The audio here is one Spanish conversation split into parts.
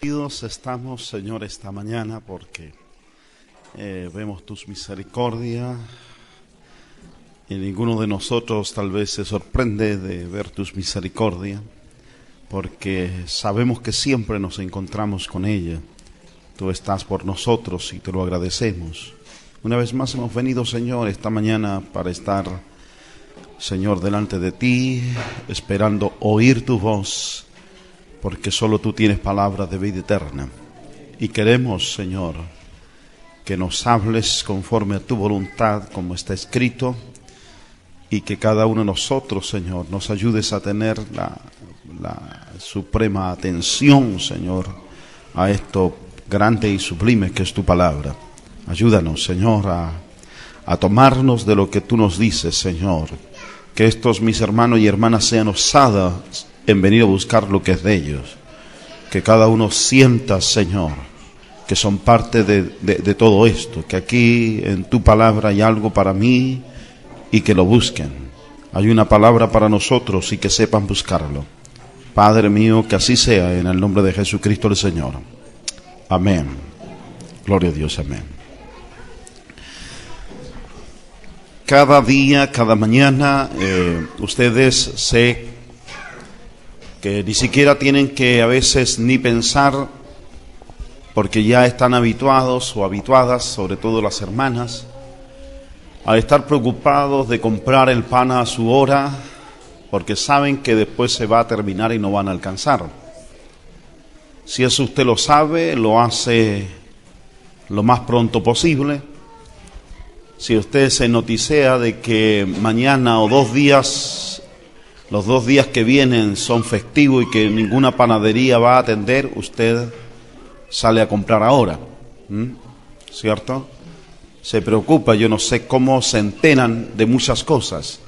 Estamos, Señor, esta mañana porque vemos tus misericordias y ninguno de nosotros tal vez se sorprende de ver tus misericordias porque sabemos que siempre nos encontramos con ella. Tú estás por nosotros y te lo agradecemos. Una vez más hemos venido, Señor, esta mañana para estar, Señor, delante de ti, esperando oír tu voz, porque solo tú tienes palabras de vida eterna. Y queremos, Señor, que nos hables conforme a tu voluntad, como está escrito, y que cada uno de nosotros, Señor, nos ayudes a tener la suprema atención, Señor, a esto grande y sublime que es tu palabra. Ayúdanos, Señor, a tomarnos de lo que tú nos dices, Señor. Que estos mis hermanos y hermanas sean osadas en venir a buscar lo que es de ellos. Que cada uno sienta, Señor, que son parte de todo esto, que aquí en tu palabra hay algo para mí y que lo busquen. Hay una palabra para nosotros y que sepan buscarlo. Padre mío, que así sea en el nombre de Jesucristo el Señor. Amén. Gloria a Dios, amén. Cada día, cada mañana, ustedes sé que ni siquiera tienen que a veces ni pensar, porque ya están habituados o habituadas, sobre todo las hermanas, a estar preocupados de comprar el pan a su hora, porque saben que después se va a terminar y no van a alcanzar. Si eso usted lo sabe, lo hace lo más pronto posible. Si usted se noticea de que mañana o 2 días, los 2 días que vienen son festivos y que ninguna panadería va a atender, usted sale a comprar ahora, ¿cierto? Se preocupa, yo no sé cómo se enteran de muchas cosas.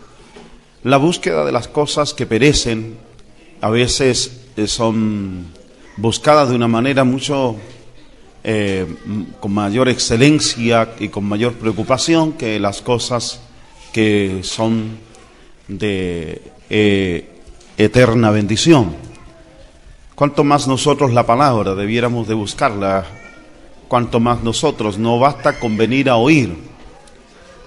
La búsqueda de las cosas que perecen a veces son buscadas de una manera mucho con mayor excelencia y con mayor preocupación que las cosas que son de eterna bendición. Cuanto más nosotros la palabra debiéramos de buscarla, cuanto más nosotros, no basta con venir a oír,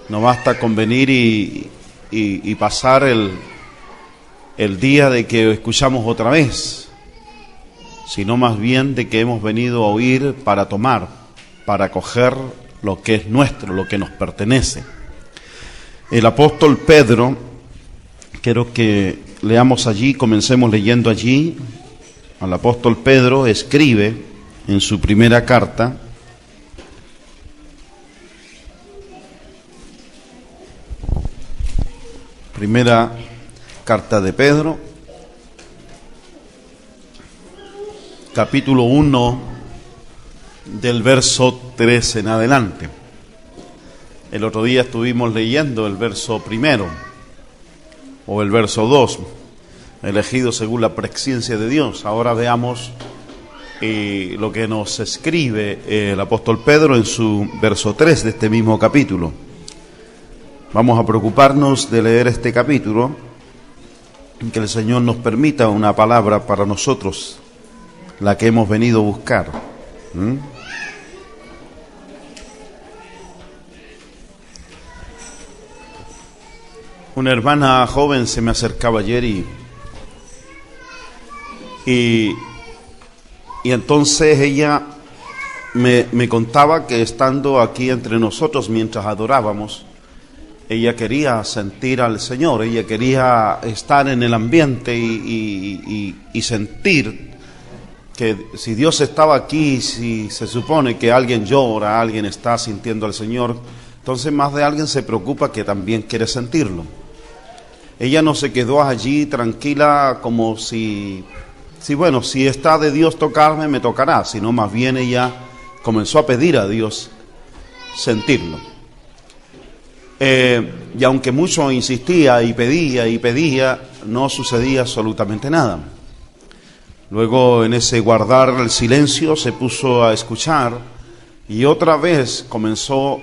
no basta con venir y pasar el día de que escuchamos otra vez, sino más bien de que hemos venido a oír para tomar, para coger lo que es nuestro, lo que nos pertenece. El apóstol Pedro, quiero que leamos allí, comencemos leyendo allí. Al apóstol Pedro escribe en su primera carta, primera carta de Pedro, capítulo 1, del verso 3 en adelante. El otro día estuvimos leyendo el verso primero, o el verso 2, elegido según la presciencia de Dios. Ahora veamos lo que nos escribe el apóstol Pedro en su verso 3 de este mismo capítulo. Vamos a preocuparnos de leer este capítulo, que el Señor nos permita una palabra para nosotros, la que hemos venido a buscar. Una hermana joven se me acercaba ayer y entonces ella me contaba que estando aquí entre nosotros mientras adorábamos, ella quería sentir al Señor, ella quería estar en el ambiente y sentir que si Dios estaba aquí, si se supone que alguien llora, alguien está sintiendo al Señor, entonces más de alguien se preocupa que también quiere sentirlo. Ella no se quedó allí tranquila como si está de Dios tocarme, me tocará, sino más bien ella comenzó a pedir a Dios sentirlo. Y aunque mucho insistía y pedía, no sucedía absolutamente nada. Luego, en ese guardar el silencio, se puso a escuchar y otra vez comenzó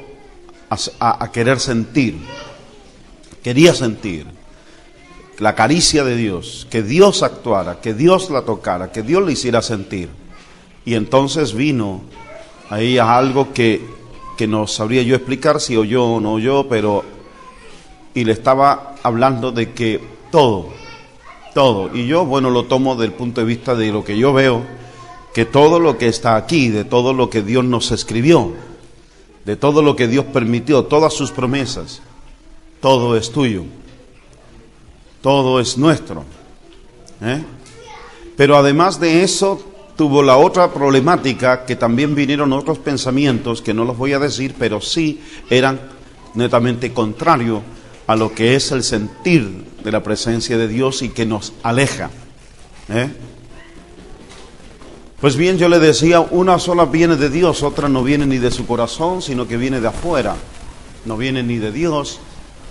a querer sentir. Quería sentir la caricia de Dios, que Dios actuara, que Dios la tocara, que Dios le hiciera sentir. Y entonces vino ahí a algo que no sabría yo explicar si oyó o no oyó, pero y le estaba hablando de que todo, y yo, bueno, lo tomo del punto de vista de lo que yo veo, que todo lo que está aquí, de todo lo que Dios nos escribió, de todo lo que Dios permitió, todas sus promesas, todo es tuyo, todo es nuestro, Pero además de eso, tuvo la otra problemática, que también vinieron otros pensamientos, que no los voy a decir, pero sí eran netamente contrarios a lo que es el sentir de la presencia de Dios y que nos aleja. Pues bien, yo le decía, una sola viene de Dios, otra no viene ni de su corazón, sino que viene de afuera. No viene ni de Dios,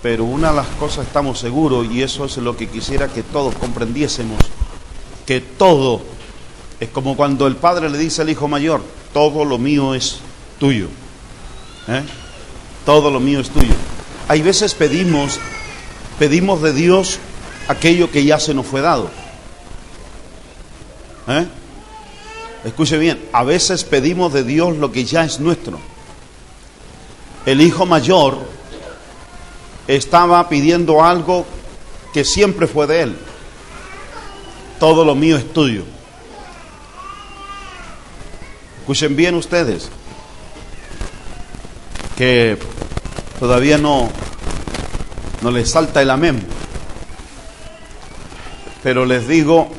pero una de las cosas estamos seguros, y eso es lo que quisiera que todos comprendiésemos, que todo es como cuando el padre le dice al hijo mayor, todo lo mío es tuyo. Todo lo mío es tuyo. Hay veces pedimos de Dios aquello que ya se nos fue dado. Escuche bien, a veces pedimos de Dios lo que ya es nuestro. El hijo mayor estaba pidiendo algo que siempre fue de él. Todo lo mío es tuyo. Escuchen bien ustedes, que todavía no les salta el amén, pero les digo,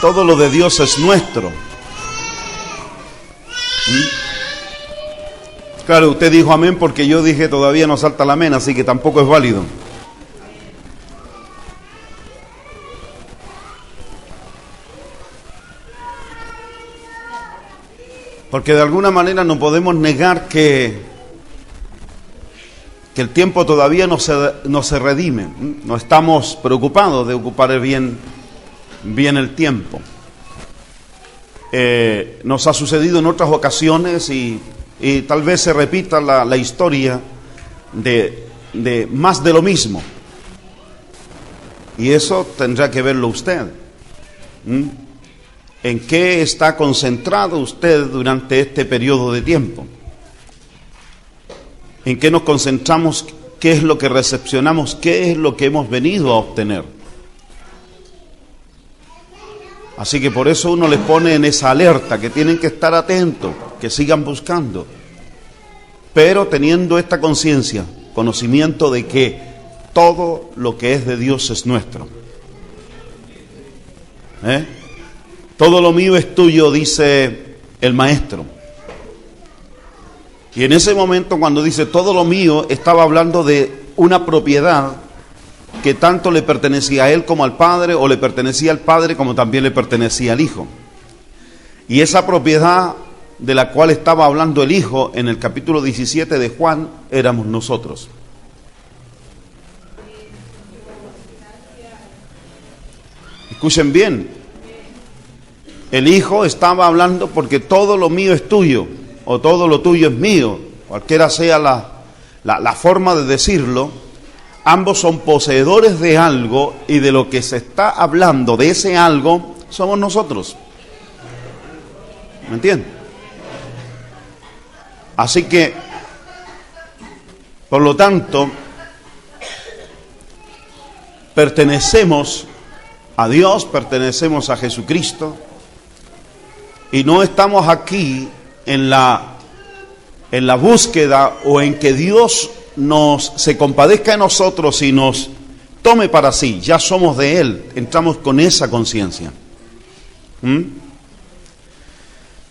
todo lo de Dios es nuestro. Claro, usted dijo amén porque yo dije todavía no salta el amén, así que tampoco es válido. Porque de alguna manera no podemos negar que el tiempo todavía no se redime. No estamos preocupados de ocupar bien el tiempo. Nos ha sucedido en otras ocasiones y tal vez se repita la historia de más de lo mismo. Y eso tendrá que verlo usted. ¿En qué está concentrado usted durante este periodo de tiempo? ¿En qué nos concentramos? ¿Qué es lo que recepcionamos? ¿Qué es lo que hemos venido a obtener? Así que por eso uno les pone en esa alerta, que tienen que estar atentos, que sigan buscando, pero teniendo esta conciencia, conocimiento de que todo lo que es de Dios es nuestro. Todo lo mío es tuyo, dice el maestro. Y en ese momento, cuando dice todo lo mío, estaba hablando de una propiedad que tanto le pertenecía a él como al Padre, o le pertenecía al Padre como también le pertenecía al Hijo. Y esa propiedad de la cual estaba hablando el Hijo en el capítulo 17 de Juan, éramos nosotros. Escuchen bien. El Hijo estaba hablando porque todo lo mío es tuyo, o todo lo tuyo es mío, cualquiera sea la forma de decirlo. Ambos son poseedores de algo, y de lo que se está hablando de ese algo somos nosotros. ¿Me entienden? Así que, por lo tanto, pertenecemos a Dios, pertenecemos a Jesucristo, y no estamos aquí en la búsqueda o en que Dios se compadezca de nosotros y nos tome para sí. Ya somos de Él, entramos con esa conciencia.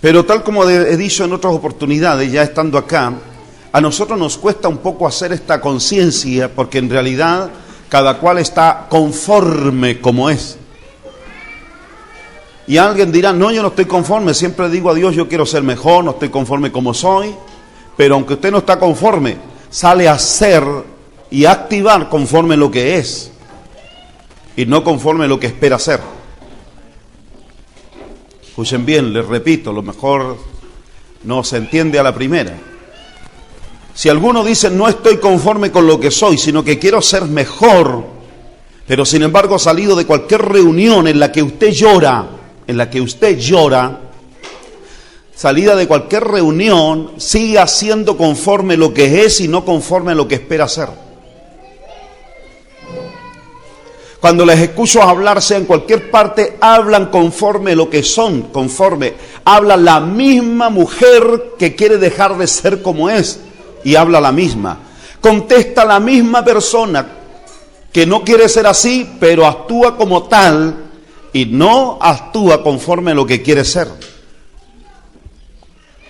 Pero tal como he dicho en otras oportunidades, ya estando acá, a nosotros nos cuesta un poco hacer esta conciencia, porque en realidad cada cual está conforme como es. Y alguien dirá, no, yo no estoy conforme, siempre digo a Dios, yo quiero ser mejor, no estoy conforme como soy. Pero aunque usted no está conforme, sale a ser y a activar conforme lo que es, y no conforme lo que espera ser. Escuchen bien, les repito, lo mejor no se entiende a la primera. Si alguno dice, no estoy conforme con lo que soy, sino que quiero ser mejor, pero sin embargo ha salido de cualquier reunión en la que usted llora en la que usted llora, salida de cualquier reunión, sigue haciendo conforme lo que es y no conforme a lo que espera ser. Cuando les escucho hablarse en cualquier parte, hablan conforme lo que son, habla la misma mujer que quiere dejar de ser como es, y habla la misma. Contesta la misma persona que no quiere ser así, pero actúa como tal, y no actúa conforme a lo que quiere ser.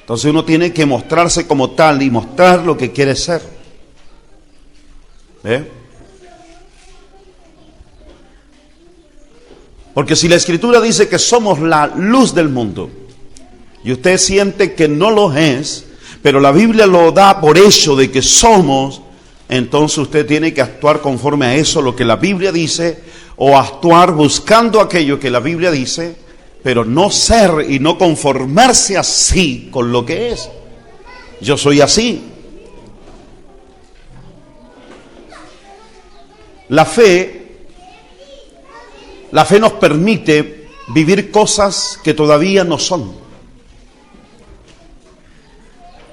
Entonces uno tiene que mostrarse como tal y mostrar lo que quiere ser. Porque si la Escritura dice que somos la luz del mundo, y usted siente que no lo es, pero la Biblia lo da por hecho de que somos, entonces usted tiene que actuar conforme a eso, lo que la Biblia dice, o actuar buscando aquello que la Biblia dice, pero no ser y no conformarse así con lo que es. Yo soy así. La fe nos permite vivir cosas que todavía no son.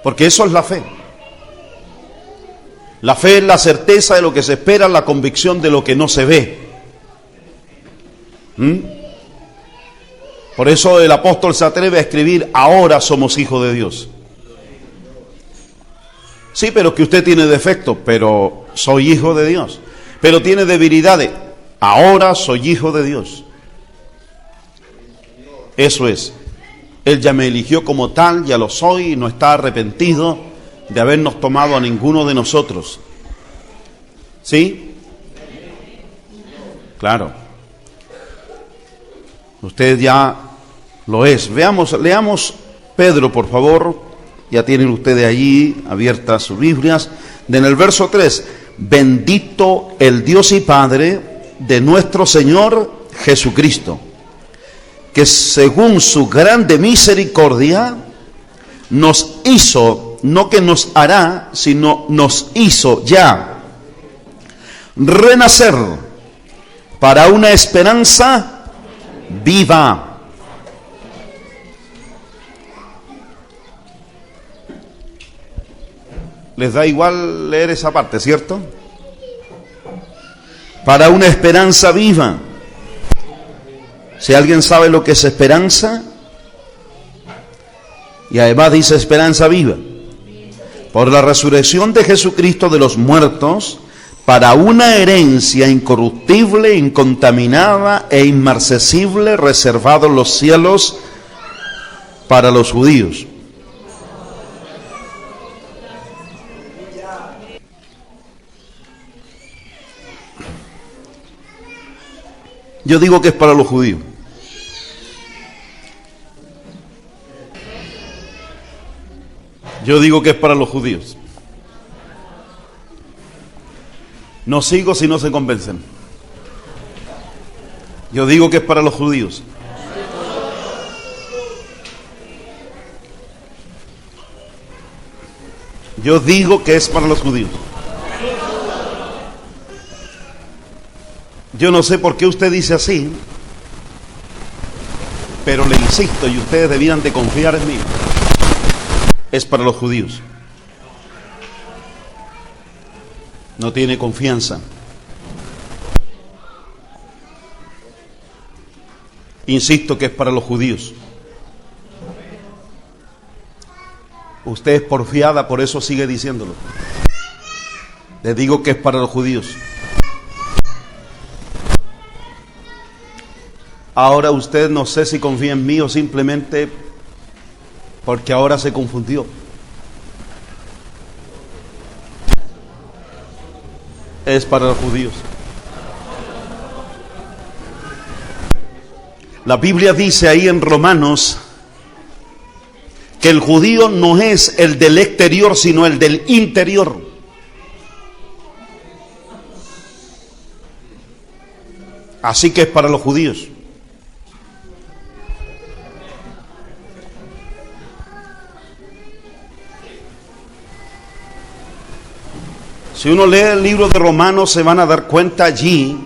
Porque eso es la fe. La fe es la certeza de lo que se espera, la convicción de lo que no se ve. Por eso el apóstol se atreve a escribir: ahora somos hijos de Dios. Sí, pero que usted tiene defectos, pero soy hijo de Dios. Pero tiene debilidades, ahora soy hijo de Dios. Eso es. Él ya me eligió como tal, ya lo soy, y no está arrepentido de habernos tomado a ninguno de nosotros. ¿Sí? Claro. Usted ya lo es. Leamos Pedro, por favor. Ya tienen ustedes allí abiertas sus Biblias. En el verso 3, bendito el Dios y Padre de nuestro Señor Jesucristo, que según su grande misericordia nos hizo, no que nos hará, sino nos hizo ya renacer para una esperanza viva. Les da igual leer esa parte, ¿cierto? Para una esperanza viva. Si alguien sabe lo que es esperanza, y además dice esperanza viva, por la resurrección de Jesucristo de los muertos, para una herencia incorruptible, incontaminada e inmarcesible, reservado en los cielos para los judíos. Yo digo que es para los judíos. Yo digo que es para los judíos. No sigo si no se convencen. Yo digo que es para los judíos. Yo digo que es para los judíos. Yo no sé por qué usted dice así, pero le insisto, y ustedes debieran de confiar en mí. Es para los judíos. No tiene confianza. Insisto que es para los judíos. Usted es porfiada, por eso sigue diciéndolo. Le digo que es para los judíos. Ahora usted no sé si confía en mí o simplemente porque ahora se confundió. Es para los judíos. La Biblia dice ahí en Romanos que el judío no es el del exterior, sino el del interior. Así que es para los judíos. Si uno lee el libro de Romanos, se van a dar cuenta allí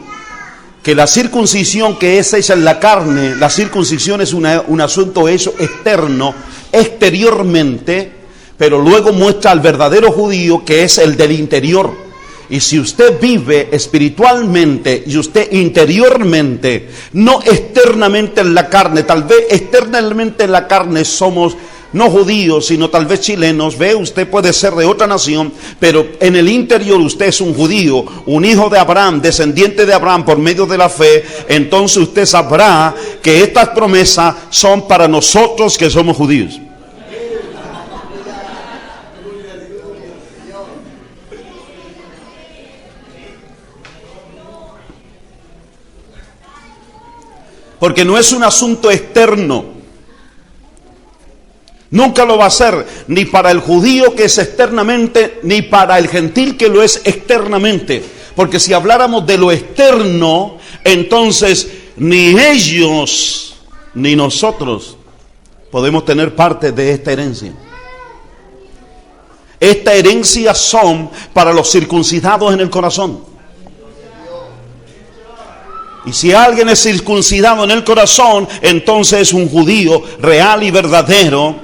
que la circuncisión que es hecha en la carne, la circuncisión es un asunto hecho externo, exteriormente, pero luego muestra al verdadero judío que es el del interior. Y si usted vive espiritualmente y usted interiormente, no externamente en la carne, tal vez externamente en la carne somos no judíos, sino tal vez chilenos, ve, usted puede ser de otra nación, pero en el interior usted es un judío, un hijo de Abraham, descendiente de Abraham por medio de la fe, entonces usted sabrá que estas promesas son para nosotros que somos judíos. Porque no es un asunto externo. Nunca lo va a ser, ni para el judío que es externamente, ni para el gentil que lo es externamente. Porque si habláramos de lo externo, entonces ni ellos ni nosotros podemos tener parte de esta herencia. Esta herencia son para los circuncidados en el corazón. Y si alguien es circuncidado en el corazón, entonces es un judío real y verdadero.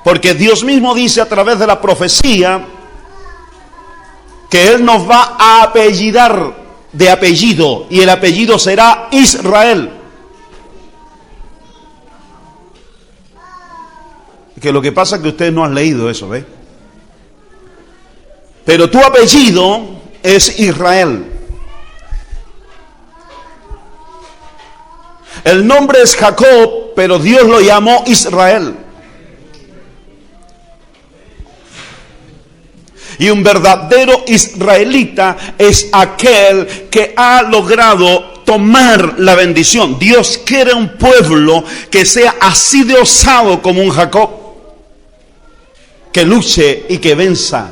Porque Dios mismo dice a través de la profecía que Él nos va a apellidar de apellido, y el apellido será Israel. Que lo que pasa es que ustedes no han leído eso, ¿ves? Pero tu apellido es Israel. El nombre es Jacob, pero Dios lo llamó Israel. Y un verdadero israelita es aquel que ha logrado tomar la bendición. Dios quiere un pueblo que sea así de osado como un Jacob, que luche y que venza,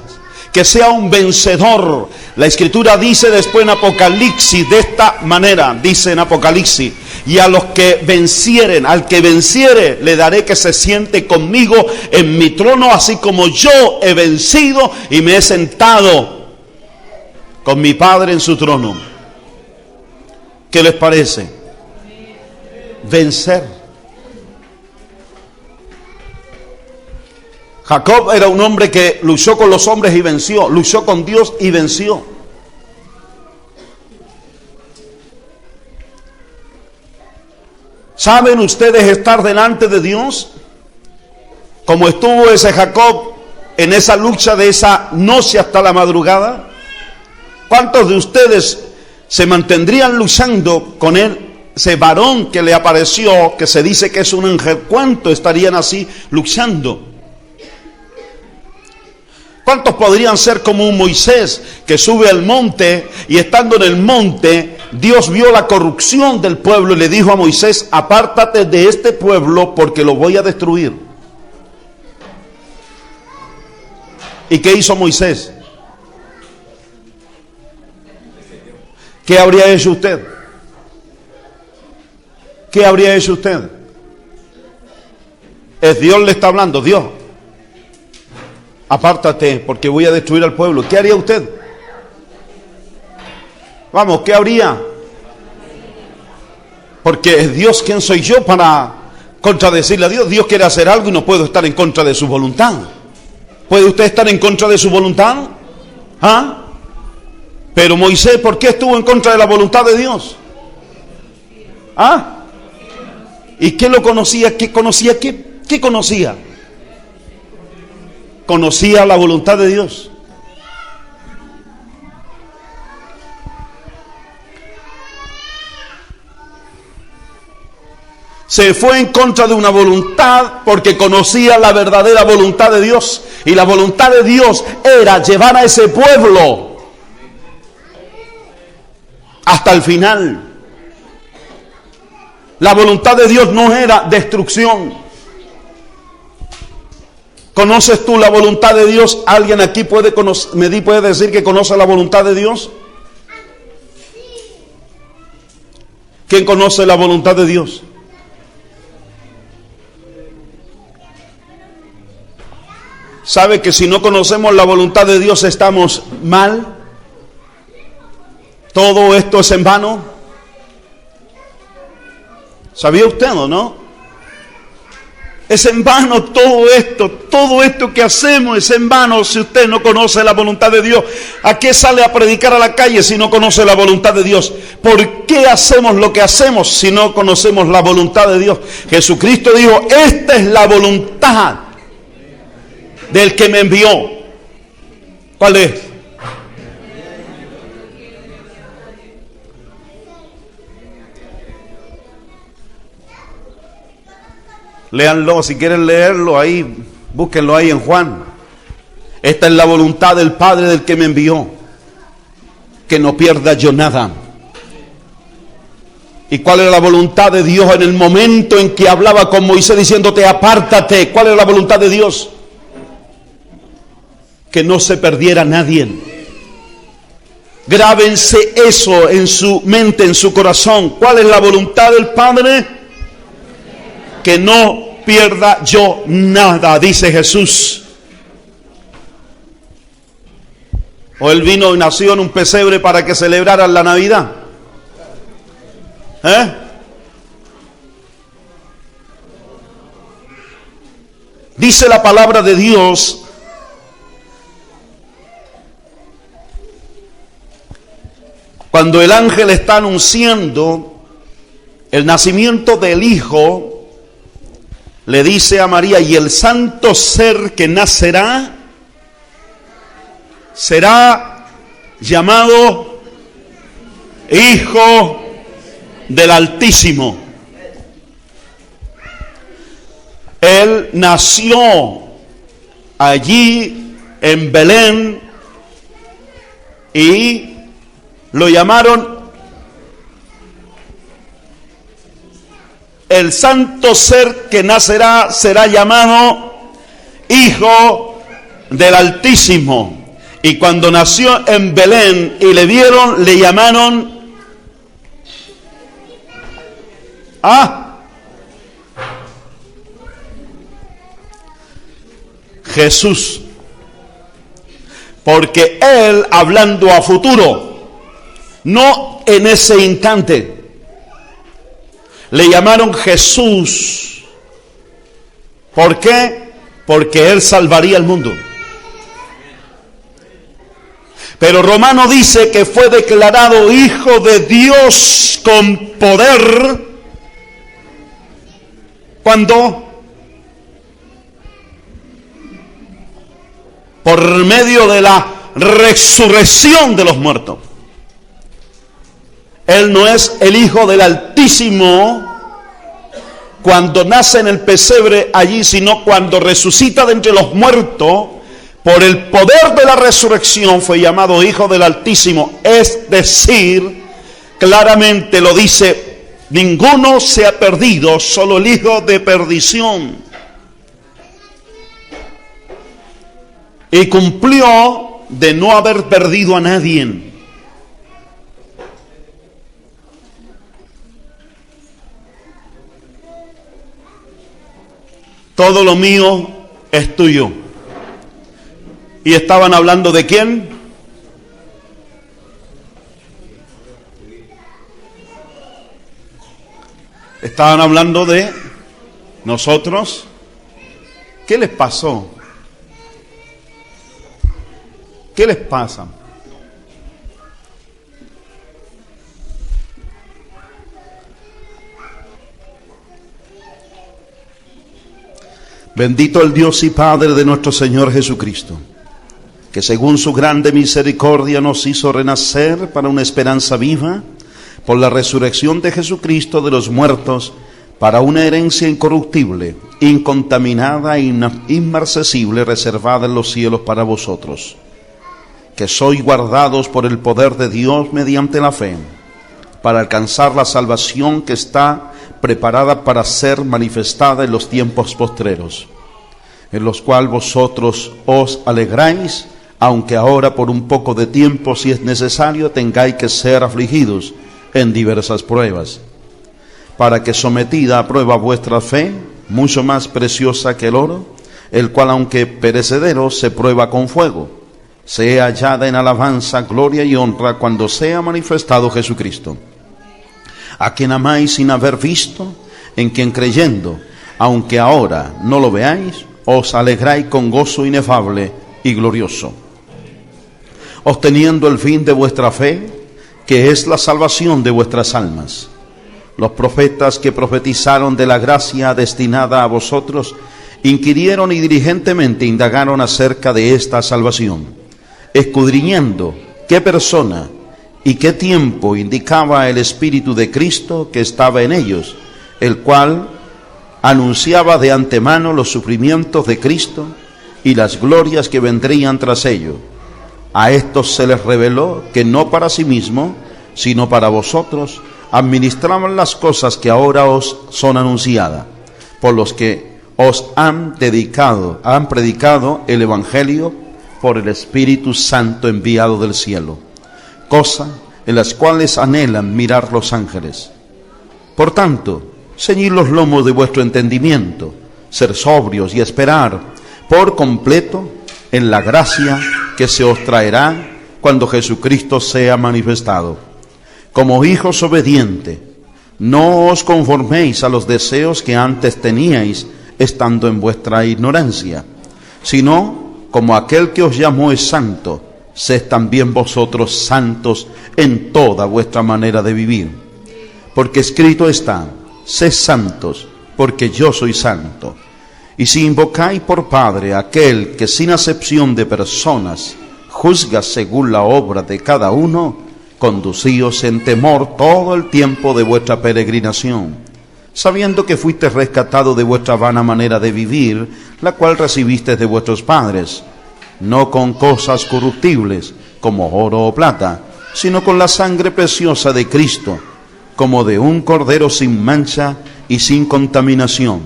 que sea un vencedor. La Escritura dice después en Apocalipsis de esta manera, dice en Apocalipsis: y a los que vencieren, al que venciere, le daré que se siente conmigo en mi trono, así como yo he vencido y me he sentado con mi Padre en su trono. ¿Qué les parece? Vencer. Jacob era un hombre que luchó con los hombres y venció, luchó con Dios y venció. ¿Saben ustedes estar delante de Dios? Como estuvo ese Jacob en esa lucha de esa noche hasta la madrugada. ¿Cuántos de ustedes se mantendrían luchando con él? Ese varón que le apareció, que se dice que es un ángel, ¿cuántos estarían así luchando? ¿Cuántos podrían ser como un Moisés que sube al monte y estando en el monte, Dios vio la corrupción del pueblo y le dijo a Moisés: apártate de este pueblo porque lo voy a destruir? ¿Y qué hizo Moisés? ¿Qué habría hecho usted? ¿Qué habría hecho usted? Es Dios le está hablando. Dios, apártate porque voy a destruir al pueblo. ¿Qué haría usted? Vamos, ¿qué habría? Porque es Dios, ¿quién soy yo para contradecirle a Dios? Dios quiere hacer algo y no puedo estar en contra de su voluntad. ¿Puede usted estar en contra de su voluntad? ¿Ah? Pero Moisés, ¿por qué estuvo en contra de la voluntad de Dios? ¿Ah? ¿Y qué lo conocía? ¿Qué conocía? ¿Qué conocía? Conocía la voluntad de Dios. Se fue en contra de una voluntad porque conocía la verdadera voluntad de Dios. Y la voluntad de Dios era llevar a ese pueblo hasta el final. La voluntad de Dios no era destrucción. ¿Conoces tú la voluntad de Dios? ¿Alguien aquí puede decir que conoce la voluntad de Dios? ¿Quién conoce la voluntad de Dios? ¿Sabe que si no conocemos la voluntad de Dios estamos mal? ¿Todo esto es en vano? ¿Sabía usted o no? Es en vano todo esto que hacemos es en vano si usted no conoce la voluntad de Dios. ¿A qué sale a predicar a la calle si no conoce la voluntad de Dios? ¿Por qué hacemos lo que hacemos si no conocemos la voluntad de Dios? Jesucristo dijo, esta es la voluntad del que me envió. ¿Cuál es? Léanlo, si quieren leerlo ahí, búsquenlo ahí en Juan. Esta es la voluntad del Padre del que me envió, que no pierda yo nada. ¿Y cuál era la voluntad de Dios en el momento en que hablaba con Moisés diciéndote apártate? ¿Cuál era la voluntad de Dios? Que no se perdiera nadie. Grábense eso en su mente, en su corazón. ¿Cuál es la voluntad del Padre? Que no pierda yo nada, dice Jesús. O él vino y nació en un pesebre para que celebraran la Navidad. Dice la palabra de Dios cuando el ángel está anunciando el nacimiento del Hijo, le dice a María, y el santo ser que nacerá será llamado Hijo del Altísimo. Él nació allí en Belén y lo llamaron el santo ser que nacerá será llamado Hijo del Altísimo. Y cuando nació en Belén y le vieron, le llamaron Jesús. Porque él, hablando a futuro, no en ese instante, le llamaron Jesús. ¿Por qué? Porque él salvaría al mundo. Pero Romano dice que fue declarado Hijo de Dios con poder. ¿Cuándo? Por medio de la resurrección de los muertos. Él no es el Hijo del Altísimo cuando nace en el pesebre allí, sino cuando resucita de entre los muertos, por el poder de la resurrección fue llamado Hijo del Altísimo. Es decir, claramente lo dice, ninguno se ha perdido, solo el hijo de perdición. Y cumplió de no haber perdido a nadie. Todo lo mío es tuyo. ¿Y estaban hablando de quién? Estaban hablando de nosotros. ¿Qué les pasó? ¿Qué les pasa? Bendito el Dios y Padre de nuestro Señor Jesucristo, que según su grande misericordia nos hizo renacer para una esperanza viva, por la resurrección de Jesucristo de los muertos, para una herencia incorruptible, incontaminada e inmarcesible, reservada en los cielos para vosotros, que sois guardados por el poder de Dios mediante la fe, para alcanzar la salvación que está preparada para ser manifestada en los tiempos postreros, en los cuales vosotros os alegráis, aunque ahora por un poco de tiempo, si es necesario, tengáis que ser afligidos en diversas pruebas, para que sometida a prueba vuestra fe, mucho más preciosa que el oro, el cual aunque perecedero se prueba con fuego, sea hallada en alabanza, gloria y honra cuando sea manifestado Jesucristo, a quien amáis sin haber visto, en quien creyendo, aunque ahora no lo veáis, os alegráis con gozo inefable y glorioso, obteniendo el fin de vuestra fe, que es la salvación de vuestras almas. Los profetas que profetizaron de la gracia destinada a vosotros, inquirieron y diligentemente indagaron acerca de esta salvación, escudriñando qué persona y qué tiempo indicaba el Espíritu de Cristo que estaba en ellos, el cual anunciaba de antemano los sufrimientos de Cristo y las glorias que vendrían tras ello. A estos se les reveló que no para sí mismo, sino para vosotros, administraban las cosas que ahora os son anunciadas, por los que os han predicado el Evangelio por el Espíritu Santo enviado del cielo, cosas en las cuales anhelan mirar los ángeles. Por tanto, ceñid los lomos de vuestro entendimiento, ser sobrios y esperar por completo en la gracia que se os traerá cuando Jesucristo sea manifestado. Como hijos obedientes, no os conforméis a los deseos que antes teníais estando en vuestra ignorancia, sino como aquel que os llamó es santo, sed también vosotros santos en toda vuestra manera de vivir. Porque escrito está: sed santos, porque yo soy santo. Y si invocáis por Padre aquel que sin acepción de personas juzga según la obra de cada uno, conducíos en temor todo el tiempo de vuestra peregrinación, sabiendo que fuisteis rescatados de vuestra vana manera de vivir, la cual recibisteis de vuestros padres, no con cosas corruptibles, como oro o plata, sino con la sangre preciosa de Cristo, como de un cordero sin mancha y sin contaminación,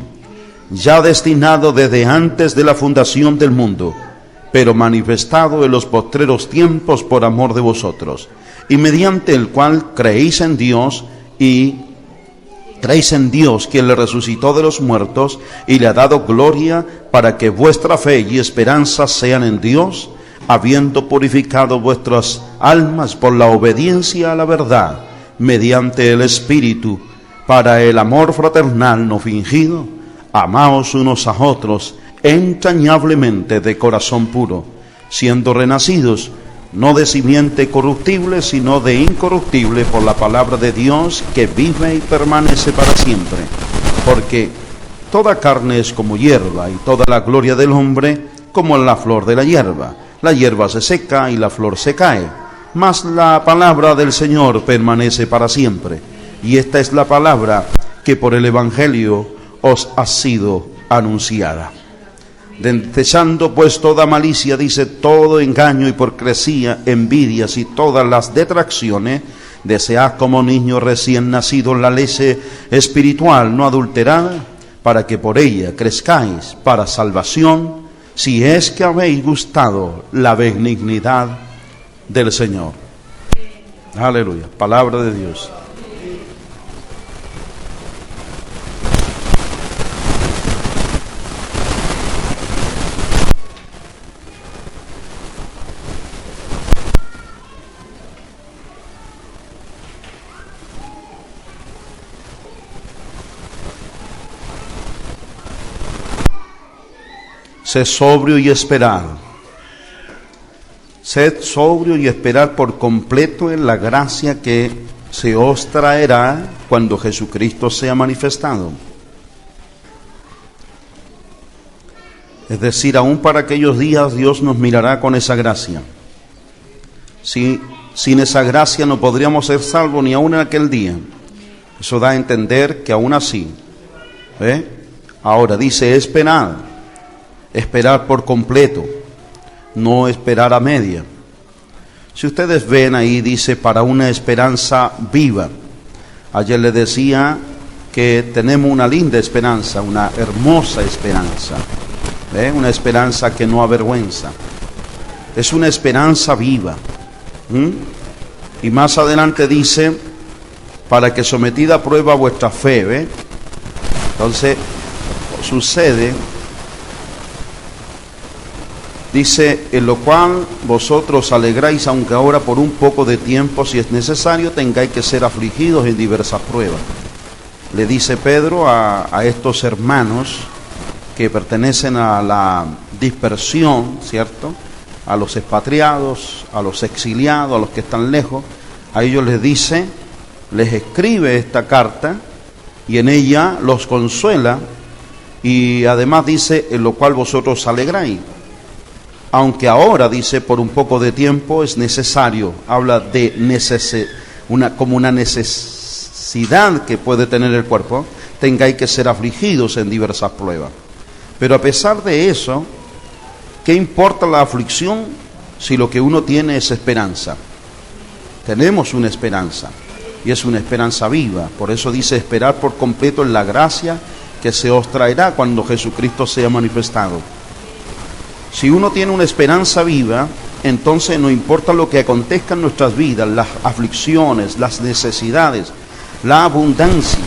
ya destinado desde antes de la fundación del mundo, pero manifestado en los postreros tiempos por amor de vosotros, y mediante el cual creéis en Dios, quien le resucitó de los muertos y le ha dado gloria, para que vuestra fe y esperanza sean en Dios, habiendo purificado vuestras almas por la obediencia a la verdad, mediante el Espíritu, para el amor fraternal no fingido. Amaos unos a otros entrañablemente de corazón puro, siendo renacidos no de simiente corruptible, sino de incorruptible, por la palabra de Dios, que vive y permanece para siempre. Porque toda carne es como hierba, y toda la gloria del hombre como la flor de la hierba. La hierba se seca y la flor se cae, mas la palabra del Señor permanece para siempre. Y esta es la palabra que por el Evangelio os ha sido anunciada. Desechando pues toda malicia, dice, todo engaño, hipocresía, envidias y todas las detracciones, desead como niños recién nacidos la leche espiritual no adulterada, para que por ella crezcáis para salvación, si es que habéis gustado la benignidad del Señor. Aleluya, palabra de Dios. Sed sobrio y esperad. Sed sobrio y esperad por completo en la gracia que se os traerá cuando Jesucristo sea manifestado. Es decir, aún para aquellos días Dios nos mirará con esa gracia. Sin esa gracia no podríamos ser salvos ni aún en aquel día. Eso da a entender que aún así. Ahora dice, esperad. Esperar por completo, no esperar a media. Si ustedes ven ahí, dice, para una esperanza viva. Ayer les decía que tenemos una linda esperanza, una hermosa esperanza, una esperanza que no avergüenza. Es una esperanza viva. Y más adelante dice, para que sometida a prueba vuestra fe. Entonces, sucede... Dice, en lo cual vosotros alegráis, aunque ahora por un poco de tiempo, si es necesario, tengáis que ser afligidos en diversas pruebas. le dice Pedro a estos hermanos que pertenecen a la dispersión, ¿cierto? A los expatriados, a los exiliados, a los que están lejos, a ellos les dice, les escribe esta carta y en ella los consuela y además dice, en lo cual vosotros alegráis. Aunque ahora, dice, por un poco de tiempo es necesario, habla de como una necesidad que puede tener el cuerpo, tengáis que ser afligidos en diversas pruebas. Pero a pesar de eso, ¿qué importa la aflicción si lo que uno tiene es esperanza? Tenemos una esperanza, y es una esperanza viva. Por eso dice, esperar por completo en la gracia que se os traerá cuando Jesucristo sea manifestado. Si uno tiene una esperanza viva, entonces no importa lo que acontezca en nuestras vidas, las aflicciones, las necesidades, la abundancia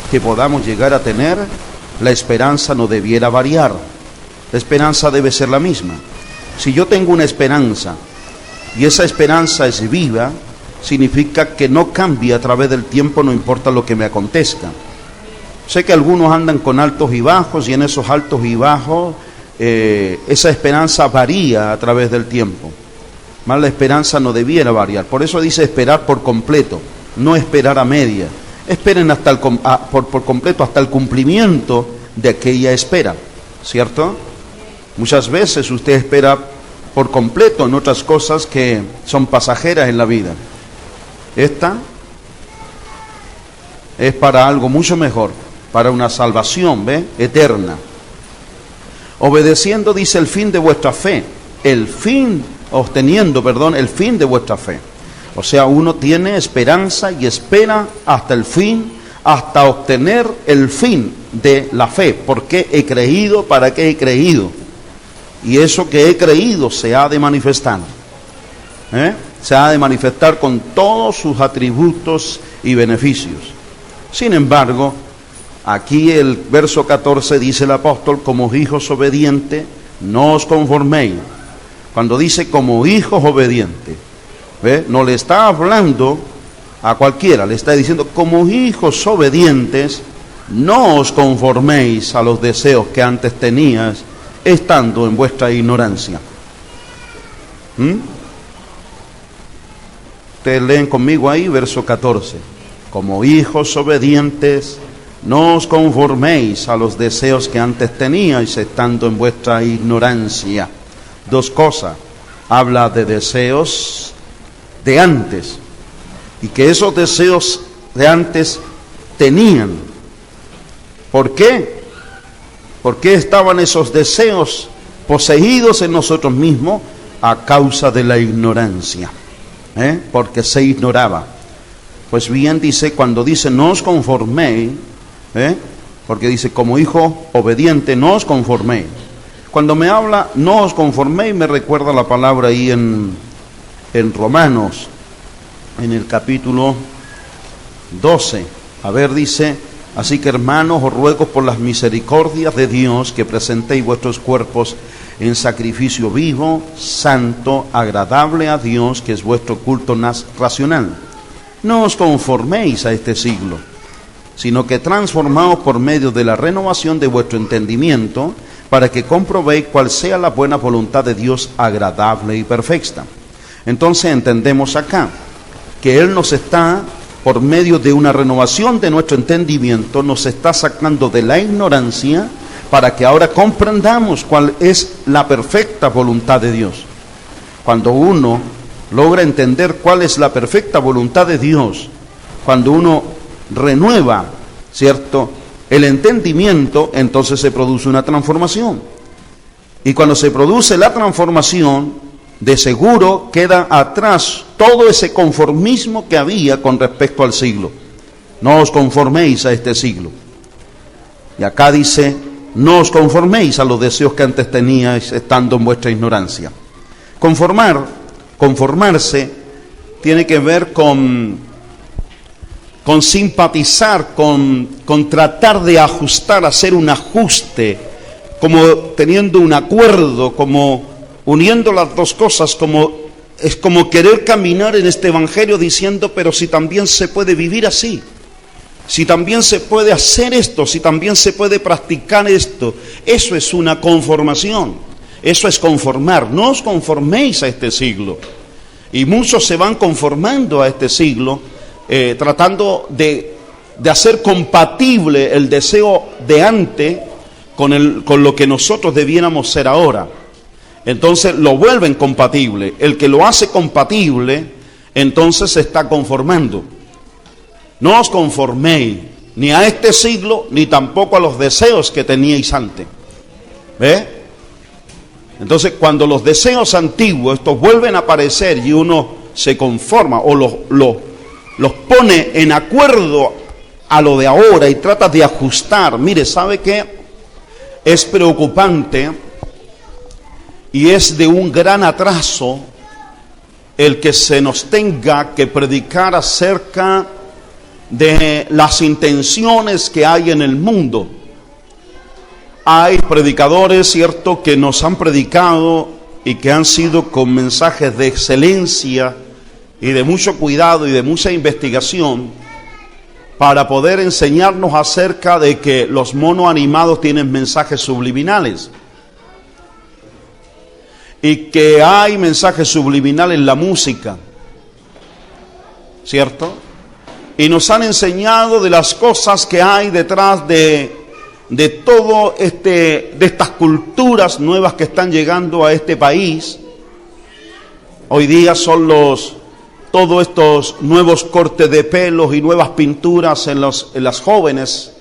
que podamos llegar a tener, la esperanza no debiera variar. La esperanza debe ser la misma. Si yo tengo una esperanza y esa esperanza es viva, significa que no cambia a través del tiempo, no importa lo que me acontezca. Sé que algunos andan con altos y bajos y en esos altos y bajos esa esperanza varía a través del tiempo. Más la esperanza no debiera variar. Por eso dice esperar por completo, no esperar a media. Esperen hasta por completo hasta el cumplimiento de aquella espera, ¿cierto? Muchas veces usted espera por completo en otras cosas que son pasajeras en la vida. Esta es para algo mucho mejor, para una salvación, ¿ve? Eterna. Obedeciendo, dice, el fin de vuestra fe, obteniendo el fin de vuestra fe. O sea, uno tiene esperanza y espera hasta el fin, hasta obtener el fin de la fe. ¿Por qué he creído? ¿Para qué he creído? Y eso que he creído se ha de manifestar. Se ha de manifestar con todos sus atributos y beneficios. Sin embargo, aquí el verso 14 dice el apóstol, como hijos obedientes, no os conforméis. Cuando dice como hijos obedientes, ¿ve? No le está hablando a cualquiera, le está diciendo, como hijos obedientes, no os conforméis a los deseos que antes tenías, estando en vuestra ignorancia. Ustedes leen conmigo ahí, verso 14. Como hijos obedientes, no os conforméis a los deseos que antes teníais, estando en vuestra ignorancia. Dos cosas. Habla de deseos de antes, y que esos deseos de antes tenían. ¿Por qué? ¿Por qué estaban esos deseos poseídos en nosotros mismos? A causa de la ignorancia, porque se ignoraba. Pues bien, dice, cuando dice no os conforméis, porque dice como hijo obediente, no os conforméis. Cuando me habla no os conforméis, me recuerda la palabra ahí en Romanos, en el capítulo 12. A ver, dice, así que hermanos, os ruego por las misericordias de Dios que presentéis vuestros cuerpos en sacrificio vivo, santo, agradable a Dios, que es vuestro culto racional. No os conforméis a este siglo, sino que transformaos por medio de la renovación de vuestro entendimiento, para que comprobéis cuál sea la buena voluntad de Dios, agradable y perfecta. Entonces entendemos acá que Él nos está, por medio de una renovación de nuestro entendimiento, nos está sacando de la ignorancia para que ahora comprendamos cuál es la perfecta voluntad de Dios. Cuando uno logra entender cuál es la perfecta voluntad de Dios, cuando uno renueva, ¿cierto?, el entendimiento, entonces se produce una transformación. Y cuando se produce la transformación, de seguro queda atrás todo ese conformismo que había con respecto al siglo. No os conforméis a este siglo. Y acá dice, no os conforméis a los deseos que antes teníais estando en vuestra ignorancia. Conformarse tiene que ver con simpatizar, con tratar de ajustar, hacer un ajuste, como teniendo un acuerdo, como uniendo las dos cosas, es como querer caminar en este evangelio diciendo, pero si también se puede vivir así. si también se puede hacer esto, si también se puede practicar esto, eso es una conformación, eso es conformar. No os conforméis a este siglo. Y muchos se van conformando a este siglo, tratando de hacer compatible el deseo de antes con lo que nosotros debiéramos ser ahora. Entonces lo vuelven compatible. El que lo hace compatible, entonces se está conformando. No os conforméis ni a este siglo, ni tampoco a los deseos que teníais antes. ¿Ve? Entonces, cuando los deseos antiguos, estos vuelven a aparecer y uno se conforma o los pone en acuerdo a lo de ahora y trata de ajustar. Mire, ¿sabe qué? Es preocupante y es de un gran atraso el que se nos tenga que predicar acerca de las intenciones que hay en el mundo. Hay predicadores, cierto, que nos han predicado y que han sido con mensajes de excelencia y de mucho cuidado y de mucha investigación para poder enseñarnos acerca de que los monos animados tienen mensajes subliminales y que hay mensajes subliminales en la música, ¿cierto? Y nos han enseñado de las cosas que hay detrás de todo de estas culturas nuevas que están llegando a este país. Hoy día son todos estos nuevos cortes de pelos y nuevas pinturas en las jóvenes.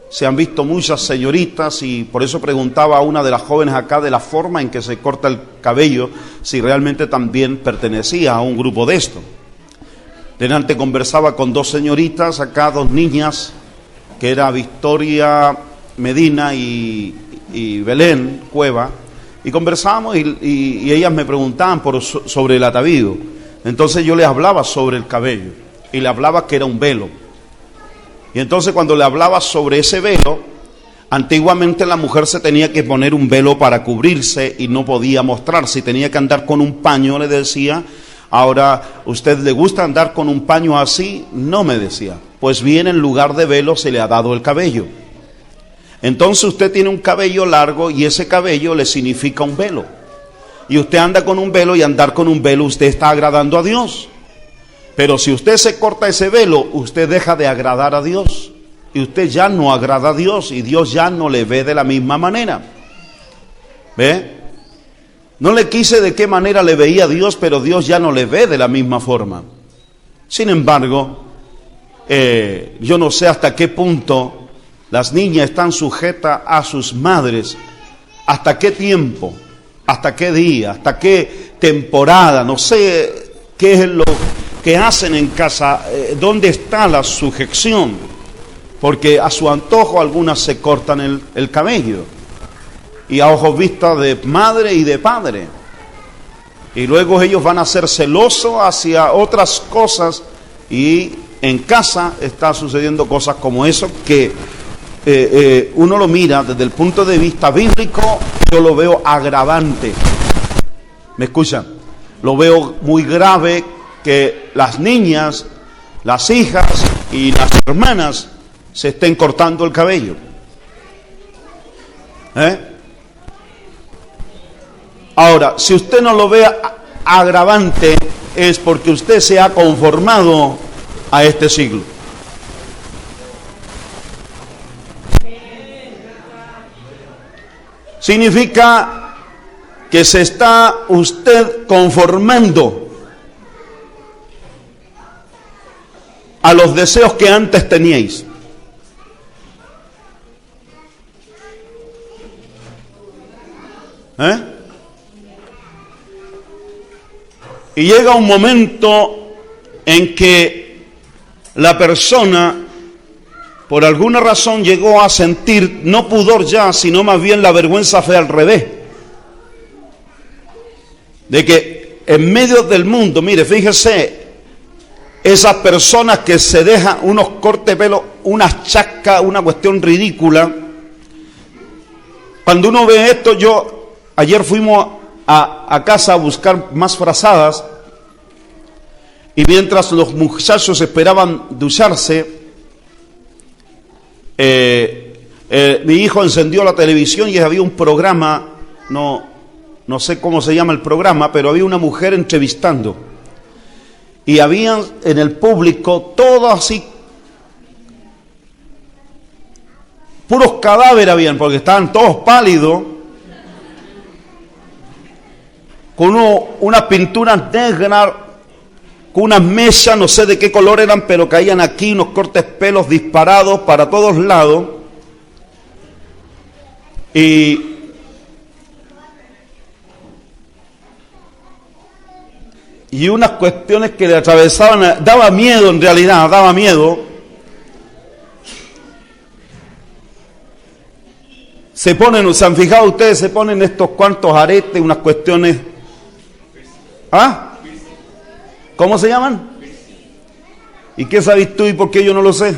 Se han visto muchas señoritas y por eso preguntaba a una de las jóvenes acá de la forma en que se corta el cabello, si realmente también pertenecía a un grupo de esto. Delante conversaba con dos señoritas acá, dos niñas, que era Victoria Medina y Belén Cueva, y conversábamos y ellas me preguntaban sobre el atavío. Entonces yo les hablaba sobre el cabello y le hablaba que era un velo. Y entonces cuando le hablaba sobre ese velo, antiguamente la mujer se tenía que poner un velo para cubrirse y no podía mostrarse, y tenía que andar con un paño, le decía. Ahora, ¿usted le gusta andar con un paño así? No, me decía. Pues bien, en lugar de velo se le ha dado el cabello. Entonces usted tiene un cabello largo y ese cabello le significa un velo. Y usted anda con un velo, y andar con un velo usted está agradando a Dios. Pero si usted se corta ese velo, usted deja de agradar a Dios. Y usted ya no agrada a Dios y Dios ya no le ve de la misma manera. ¿Ve? No le quise de qué manera le veía a Dios, pero Dios ya no le ve de la misma forma. Sin embargo, yo no sé hasta qué punto las niñas están sujetas a sus madres, hasta qué tiempo, hasta qué día, hasta qué temporada, no sé qué es lo que hacen en casa, dónde está la sujeción, porque a su antojo algunas se cortan el cabello, y a ojos vistas de madre y de padre, y luego ellos van a ser celosos hacia otras cosas, y en casa está sucediendo cosas como eso que uno lo mira desde el punto de vista bíblico. Yo lo veo agravante. ¿Me escuchan? Lo veo muy grave que las niñas, las hijas y las hermanas se estén cortando el cabello. Ahora, si usted no lo ve agravante, es porque usted se ha conformado a este siglo. Significa que se está usted conformando a los deseos que antes teníais. Y llega un momento en que la persona, por alguna razón, llegó a sentir no pudor ya, sino más bien la vergüenza fue al revés. De que en medio del mundo, mire, fíjese, esas personas que se dejan unos cortes de pelo, unas chascas, una cuestión ridícula. Cuando uno ve esto, ayer fuimos a casa a buscar más frazadas, y mientras los muchachos esperaban ducharse, Mi hijo encendió la televisión y había un programa, no sé cómo se llama el programa, pero había una mujer entrevistando. Y había en el público todo así, puros cadáveres habían, porque estaban todos pálidos, con unas pinturas negras, con unas mesas, no sé de qué color eran, pero caían aquí unos cortes pelos disparados para todos lados. Y unas cuestiones que le atravesaban, daba miedo en realidad, daba miedo. Se han fijado ustedes, se ponen estos cuantos aretes, unas cuestiones. ¿Ah? ¿Cómo se llaman? ¿Y qué sabes tú y por qué yo no lo sé?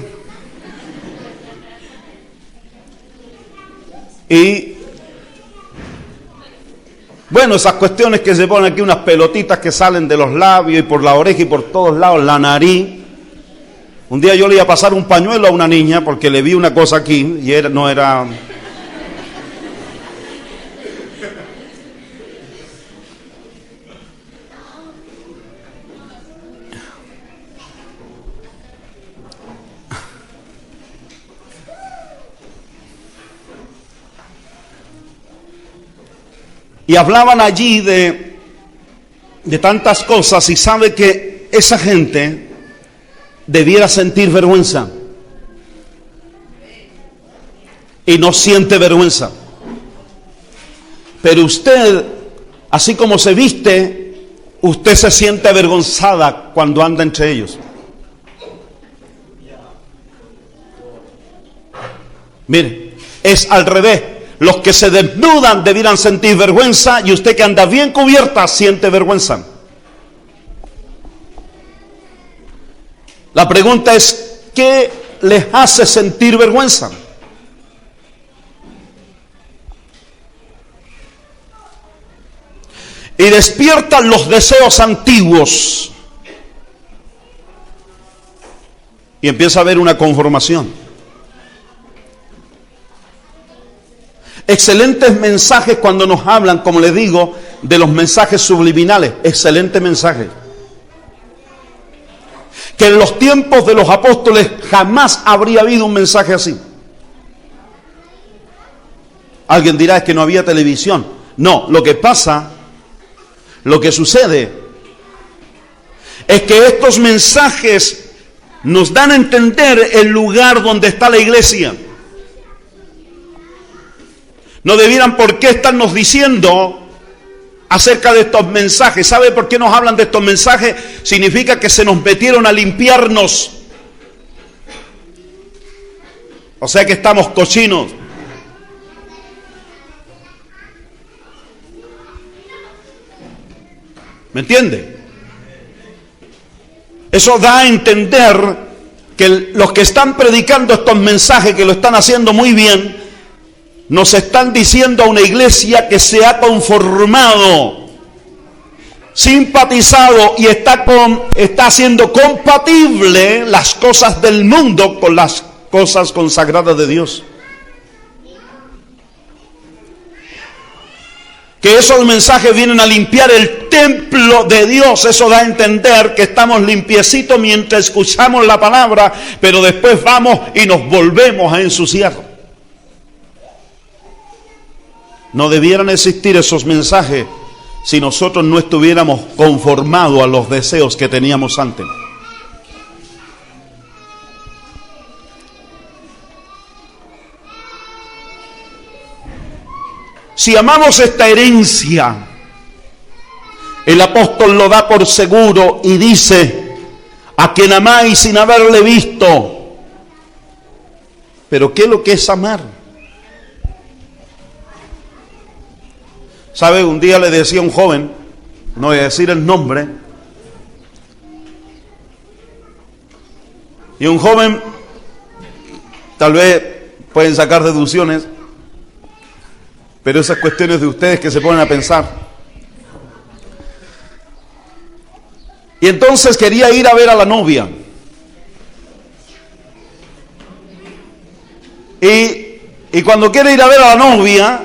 Y bueno, esas cuestiones que se ponen aquí, unas pelotitas que salen de los labios y por la oreja y por todos lados, la nariz. Un día yo le iba a pasar un pañuelo a una niña porque le vi una cosa aquí y no era... Y hablaban allí de tantas cosas, y sabe que esa gente debiera sentir vergüenza. Y no siente vergüenza. Pero usted, así como se viste, usted se siente avergonzada cuando anda entre ellos. Mire, es al revés. Los que se desnudan debieran sentir vergüenza, y usted que anda bien cubierta siente vergüenza. La pregunta es, ¿qué les hace sentir vergüenza? Y despiertan los deseos antiguos. Y empieza a haber una conformación. Excelentes mensajes cuando nos hablan, como les digo, de los mensajes subliminales. Excelente mensaje. Que en los tiempos de los apóstoles jamás habría habido un mensaje así. Alguien dirá, es que no había televisión. No, lo que sucede es que estos mensajes nos dan a entender el lugar donde está la iglesia. No debieran por qué estarnos diciendo acerca de estos mensajes. ¿Sabe por qué nos hablan de estos mensajes? Significa que se nos metieron a limpiarnos. O sea que estamos cochinos. ¿Me entiende? Eso da a entender que los que están predicando estos mensajes, que lo están haciendo muy bien, nos están diciendo a una iglesia que se ha conformado, simpatizado y está haciendo compatible las cosas del mundo con las cosas consagradas de Dios. Que esos mensajes vienen a limpiar el templo de Dios. Eso da a entender que estamos limpiecitos mientras escuchamos la palabra, pero después vamos y nos volvemos a ensuciar. No debieran existir esos mensajes si nosotros no estuviéramos conformados a los deseos que teníamos antes. Si amamos esta herencia, el apóstol lo da por seguro y dice, a quien amáis sin haberle visto. Pero ¿qué es lo que es amar? ¿Sabe? Un día le decía a un joven, no voy a decir el nombre, y un joven, tal vez pueden sacar deducciones, pero esas cuestiones de ustedes que se ponen a pensar. Y entonces quería ir a ver a la novia. Y cuando quiere ir a ver a la novia,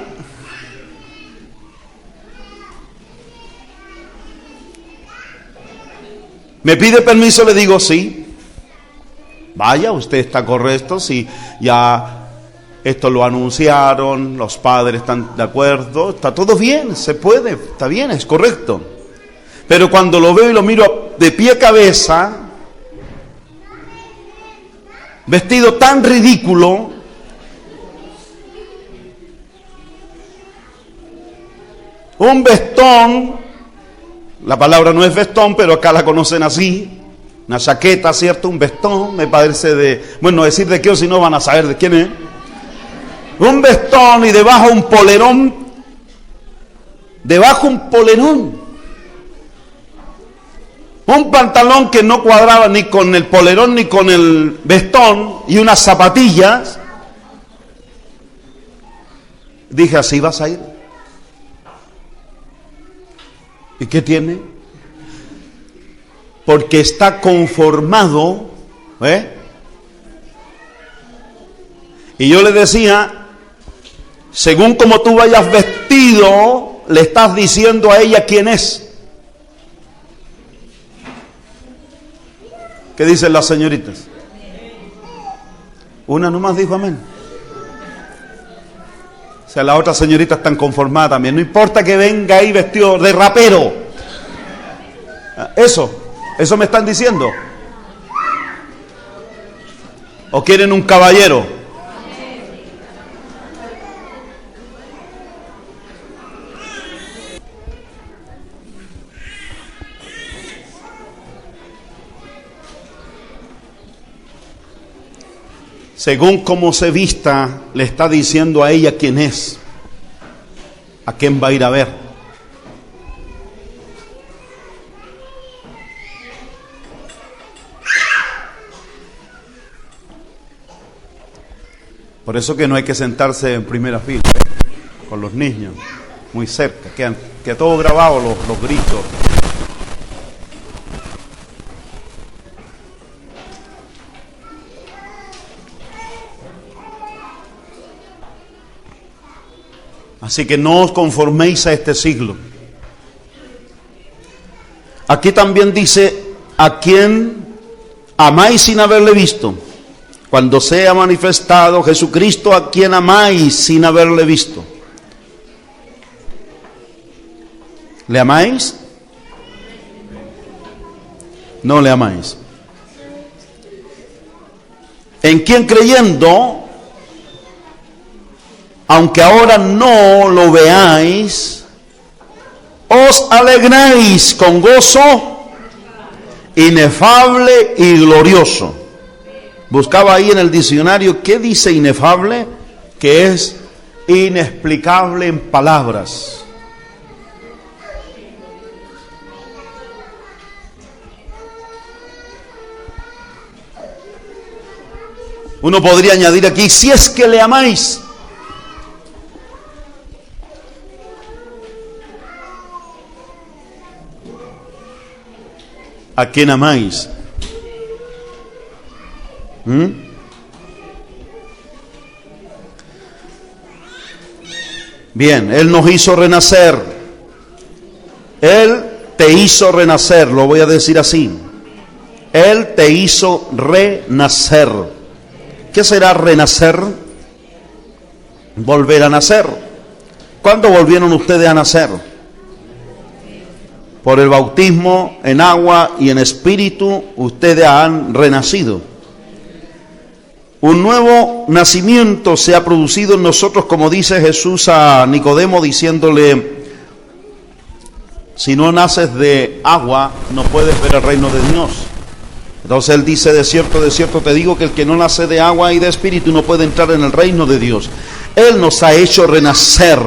me pide permiso, le digo sí. Vaya, usted está correcto, si ya esto lo anunciaron, los padres están de acuerdo, está todo bien, se puede, está bien, es correcto. Pero cuando lo veo y lo miro de pie a cabeza, vestido tan ridículo, un vestón, la palabra no es vestón, pero acá la conocen así, una chaqueta, ¿cierto? Un vestón, me parece bueno, decir de qué o si no van a saber de quién es. Un vestón y debajo un polerón, un pantalón que no cuadraba ni con el polerón ni con el vestón y unas zapatillas. Dije, ¿así vas a ir? ¿Y qué tiene? Porque está conformado, Y yo le decía, según como tú vayas vestido, le estás diciendo a ella quién es. ¿Qué dicen las señoritas? Una nomás dijo amén. O sea, las otras señoritas están conformadas también. No importa que venga ahí vestido de rapero. Eso me están diciendo. ¿O quieren un caballero? Según cómo se vista, le está diciendo a ella quién es, a quién va a ir a ver. Por eso que no hay que sentarse en primera fila con los niños, muy cerca, queda todo grabado los gritos. Así que no os conforméis a este siglo. Aquí también dice, a quien amáis sin haberle visto. Cuando sea manifestado Jesucristo, a quien amáis sin haberle visto. ¿Le amáis? No le amáis. En quien creyendo, aunque ahora no lo veáis, os alegráis con gozo inefable y glorioso. Buscaba ahí en el diccionario qué dice inefable, que es inexplicable en palabras. Uno podría añadir aquí, si es que le amáis. ¿A quién amáis? Bien, Él nos hizo renacer. Él te hizo renacer, lo voy a decir así. Él te hizo renacer. ¿Qué será renacer? Volver a nacer. ¿Cuándo volvieron ustedes a nacer? Por el bautismo en agua y en espíritu, ustedes han renacido. Un nuevo nacimiento se ha producido en nosotros, como dice Jesús a Nicodemo, diciéndole, si no naces de agua, no puedes ver el reino de Dios. Entonces Él dice, de cierto te digo que el que no nace de agua y de espíritu no puede entrar en el reino de Dios. Él nos ha hecho renacer.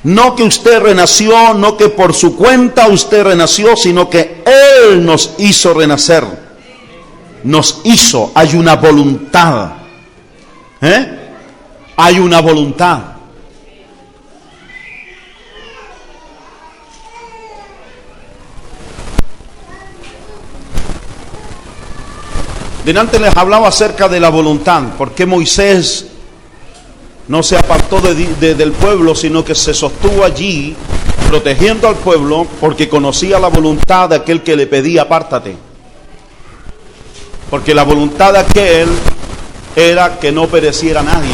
No que usted renació, no que por su cuenta usted renació, sino que Él nos hizo renacer. Nos hizo, hay una voluntad. Hay una voluntad. Delante les hablaba acerca de la voluntad, porque Moisés No se apartó del pueblo, sino que se sostuvo allí, protegiendo al pueblo, porque conocía la voluntad de aquel que le pedía, apártate. Porque la voluntad de aquel era que no pereciera nadie.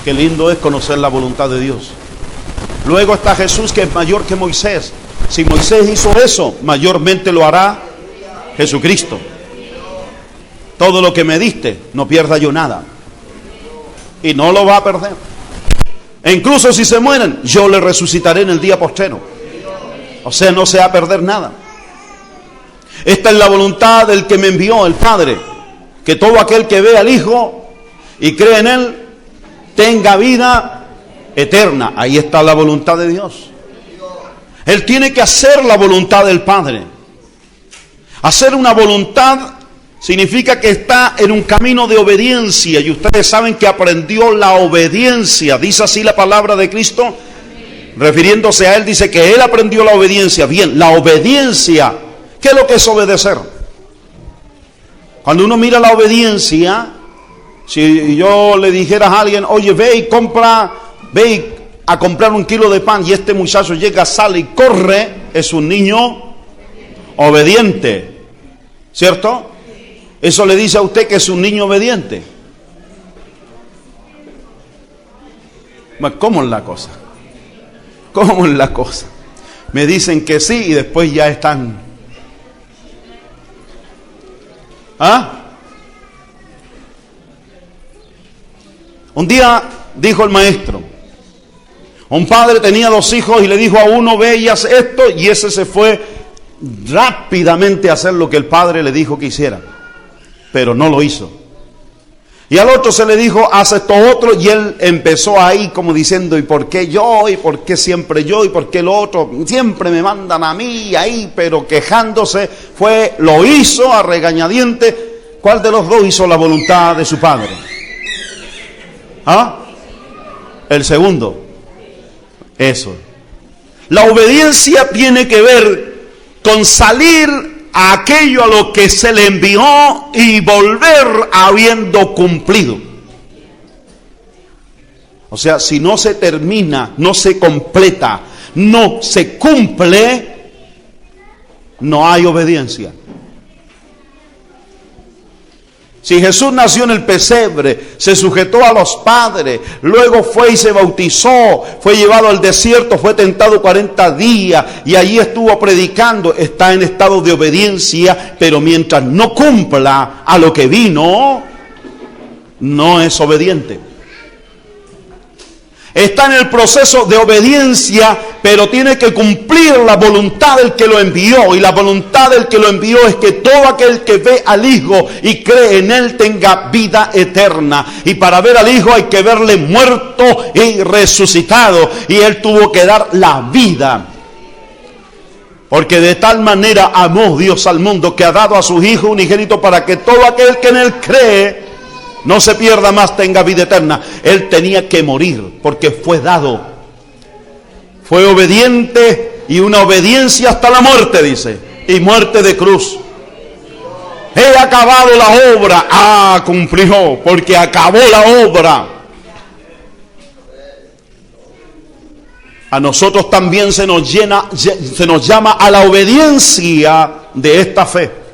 Qué lindo es conocer la voluntad de Dios. Luego está Jesús, que es mayor que Moisés. Si Moisés hizo eso, mayormente lo hará Jesucristo. Todo lo que me diste, no pierda yo nada. Y no lo va a perder. E incluso si se mueren, yo le resucitaré en el día postrero. O sea, no se va a perder nada. Esta es la voluntad del que me envió, el Padre. Que todo aquel que ve al Hijo y cree en Él, tenga vida eterna. Ahí está la voluntad de Dios. Él tiene que hacer la voluntad del Padre. Hacer una voluntad significa que está en un camino de obediencia, y ustedes saben que aprendió la obediencia. Dice así la palabra de Cristo, refiriéndose a Él, dice que Él aprendió la obediencia. Bien, la obediencia, ¿qué es lo que es obedecer? Cuando uno mira la obediencia, si yo le dijera a alguien, oye, ve a comprar 1 kilo de pan, y este muchacho llega, sale y corre, es un niño obediente, ¿cierto? Eso le dice a usted que es un niño obediente. ¿Cómo es la cosa? ¿Cómo es la cosa? Me dicen que sí y después ya están. ¿Ah? Un día dijo el maestro, un padre tenía 2 hijos y le dijo a uno, ve y haz esto, y ese se fue rápidamente a hacer lo que el padre le dijo que hiciera, pero no lo hizo. Y al otro se le dijo, haz esto otro, y él empezó ahí como diciendo, ¿y por qué yo? ¿Y por qué siempre yo? ¿Y por qué lo otro? Siempre me mandan a mí ahí, pero quejándose, lo hizo a regañadientes. ¿Cuál de los dos hizo la voluntad de su padre? ¿Ah? El segundo. Eso. La obediencia tiene que ver con salir a aquello a lo que se le envió y volver habiendo cumplido. O sea, si no se termina, no se completa, no se cumple, no hay obediencia. Si Jesús nació en el pesebre, se sujetó a los padres, luego fue y se bautizó, fue llevado al desierto, fue tentado 40 días y allí estuvo predicando, está en estado de obediencia, pero mientras no cumpla a lo que vino, no es obediente. Está en el proceso de obediencia, pero tiene que cumplir la voluntad del que lo envió. Y la voluntad del que lo envió es que todo aquel que ve al Hijo y cree en Él tenga vida eterna. Y para ver al Hijo hay que verle muerto y resucitado. Y Él tuvo que dar la vida. Porque de tal manera amó Dios al mundo que ha dado a su Hijo unigénito para que todo aquel que en Él cree no se pierda más, tenga vida eterna. Él tenía que morir porque fue dado. Fue obediente y una obediencia hasta la muerte, dice. Y muerte de cruz. He acabado la obra. Cumplió porque acabó la obra. A nosotros también se nos llama a la obediencia de esta fe.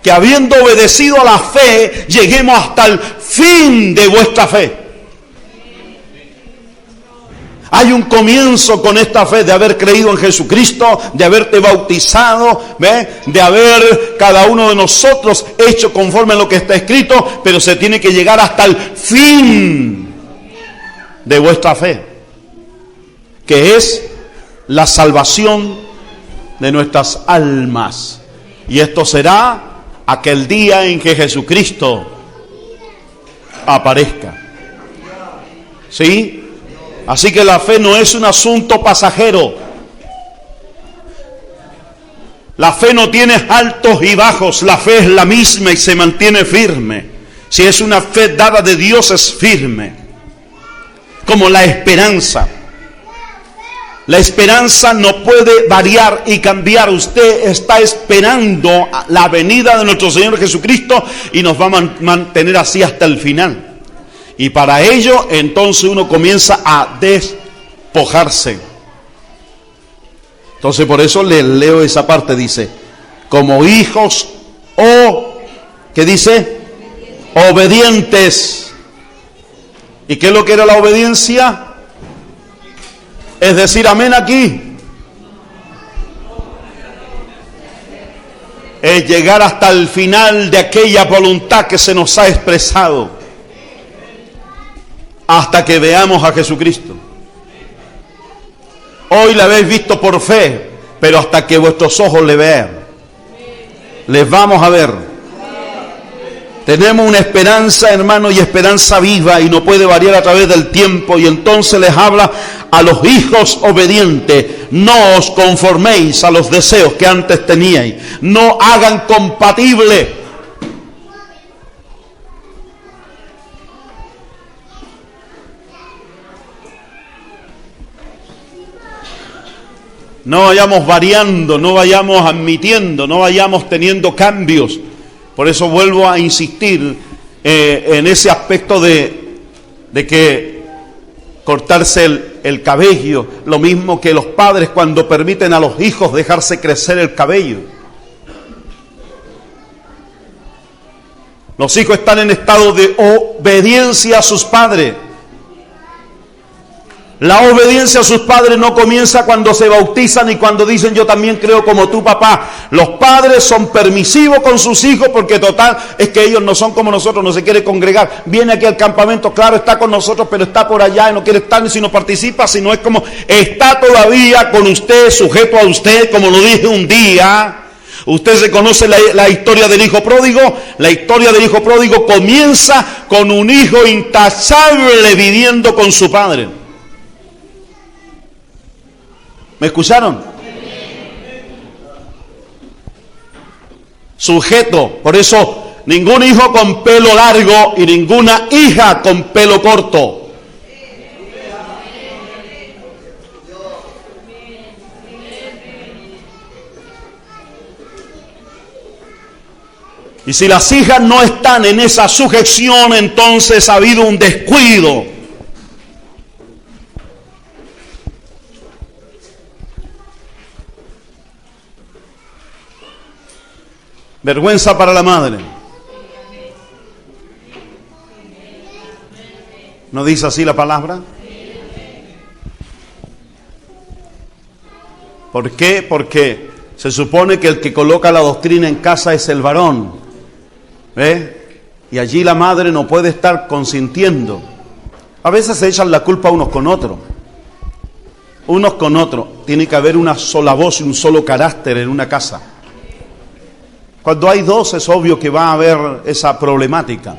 Que habiendo obedecido a la fe, lleguemos hasta el fin de vuestra fe. Hay un comienzo con esta fe de haber creído en Jesucristo, de haberte bautizado, de haber cada uno de nosotros hecho conforme a lo que está escrito, pero se tiene que llegar hasta el fin de vuestra fe, que es la salvación de nuestras almas. Y esto será aquel día en que Jesucristo aparezca. ¿Sí? Así que la fe no es un asunto pasajero. La fe no tiene altos y bajos. La fe es la misma y se mantiene firme. Si es una fe dada de Dios, es firme. Como la esperanza. La esperanza no puede variar y cambiar. Usted está esperando la venida de nuestro Señor Jesucristo y nos va a mantener así hasta el final. Y para ello, entonces uno comienza a despojarse. Entonces por eso les leo esa parte, dice, como hijos ¿qué dice? Obedientes. ¿Y qué es lo que era la obediencia? Es decir, amén aquí. Es llegar hasta el final de aquella voluntad que se nos ha expresado. Hasta que veamos a Jesucristo. Hoy le habéis visto por fe, pero hasta que vuestros ojos le vean, les vamos a ver. Tenemos una esperanza, hermano, y esperanza viva, y no puede variar a través del tiempo. Y entonces les habla a los hijos obedientes: no os conforméis a los deseos que antes teníais, no hagan compatible. No vayamos variando, no vayamos admitiendo, no vayamos teniendo cambios. Por eso vuelvo a insistir en ese aspecto de que cortarse el cabello, lo mismo que los padres cuando permiten a los hijos dejarse crecer el cabello. Los hijos están en estado de obediencia a sus padres. La obediencia a sus padres no comienza cuando se bautizan y cuando dicen yo también creo como tu papá. Los padres son permisivos con sus hijos porque total es que ellos no son como nosotros, no se quiere congregar. Viene aquí al campamento, claro, está con nosotros, pero está por allá y no quiere estar, ni si no participa, si no es como está todavía con usted, sujeto a usted, como lo dije un día. Usted se conoce la historia del hijo pródigo. La historia del hijo pródigo comienza con un hijo intachable viviendo con su padre. ¿Me escucharon? Sujeto. Por eso, ningún hijo con pelo largo y ninguna hija con pelo corto. Y si las hijas no están en esa sujeción, entonces ha habido un descuido. Vergüenza para la madre. ¿No dice así la palabra? ¿Por qué? Porque se supone que el que coloca la doctrina en casa es el varón. Y allí la madre no puede estar consintiendo. A veces se echan la culpa unos con otros. Unos con otros. Tiene que haber una sola voz y un solo carácter en una casa. Cuando hay dos es obvio que va a haber esa problemática.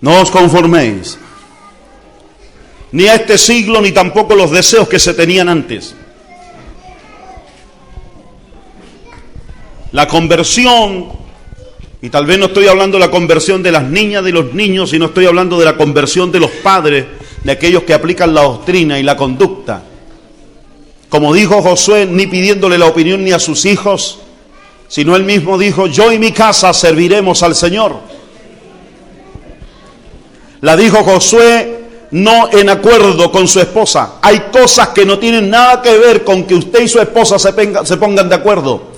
No os conforméis ni a este siglo, ni tampoco los deseos que se tenían antes. La conversión, y tal vez no estoy hablando de la conversión de las niñas, de los niños, sino estoy hablando de la conversión de los padres, de aquellos que aplican la doctrina y la conducta. Como dijo Josué, ni pidiéndole la opinión ni a sus hijos, sino él mismo dijo: yo y mi casa serviremos al Señor. La dijo Josué no en acuerdo con su esposa. Hay cosas que no tienen nada que ver con que usted y su esposa se pongan de acuerdo.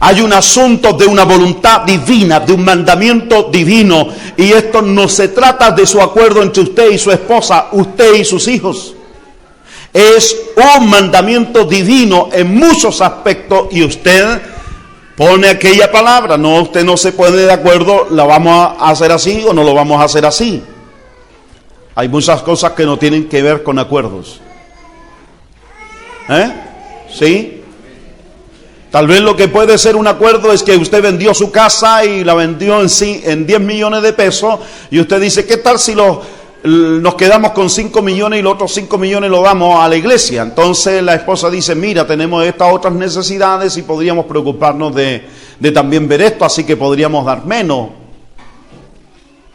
Hay un asunto de una voluntad divina, de un mandamiento divino, y esto no se trata de su acuerdo entre usted y su esposa, usted y sus hijos. Es un mandamiento divino en muchos aspectos, y usted pone aquella palabra. No, usted no se pone de acuerdo, la vamos a hacer así o no lo vamos a hacer así. Hay muchas cosas que no tienen que ver con acuerdos. ¿Sí? Tal vez lo que puede ser un acuerdo es que usted vendió su casa y la vendió en 10 millones de pesos, y usted dice: ¿qué tal si nos quedamos con 5 millones y los otros 5 millones lo damos a la iglesia? Entonces la esposa dice: mira, tenemos estas otras necesidades y podríamos preocuparnos de también ver esto, así que podríamos dar menos.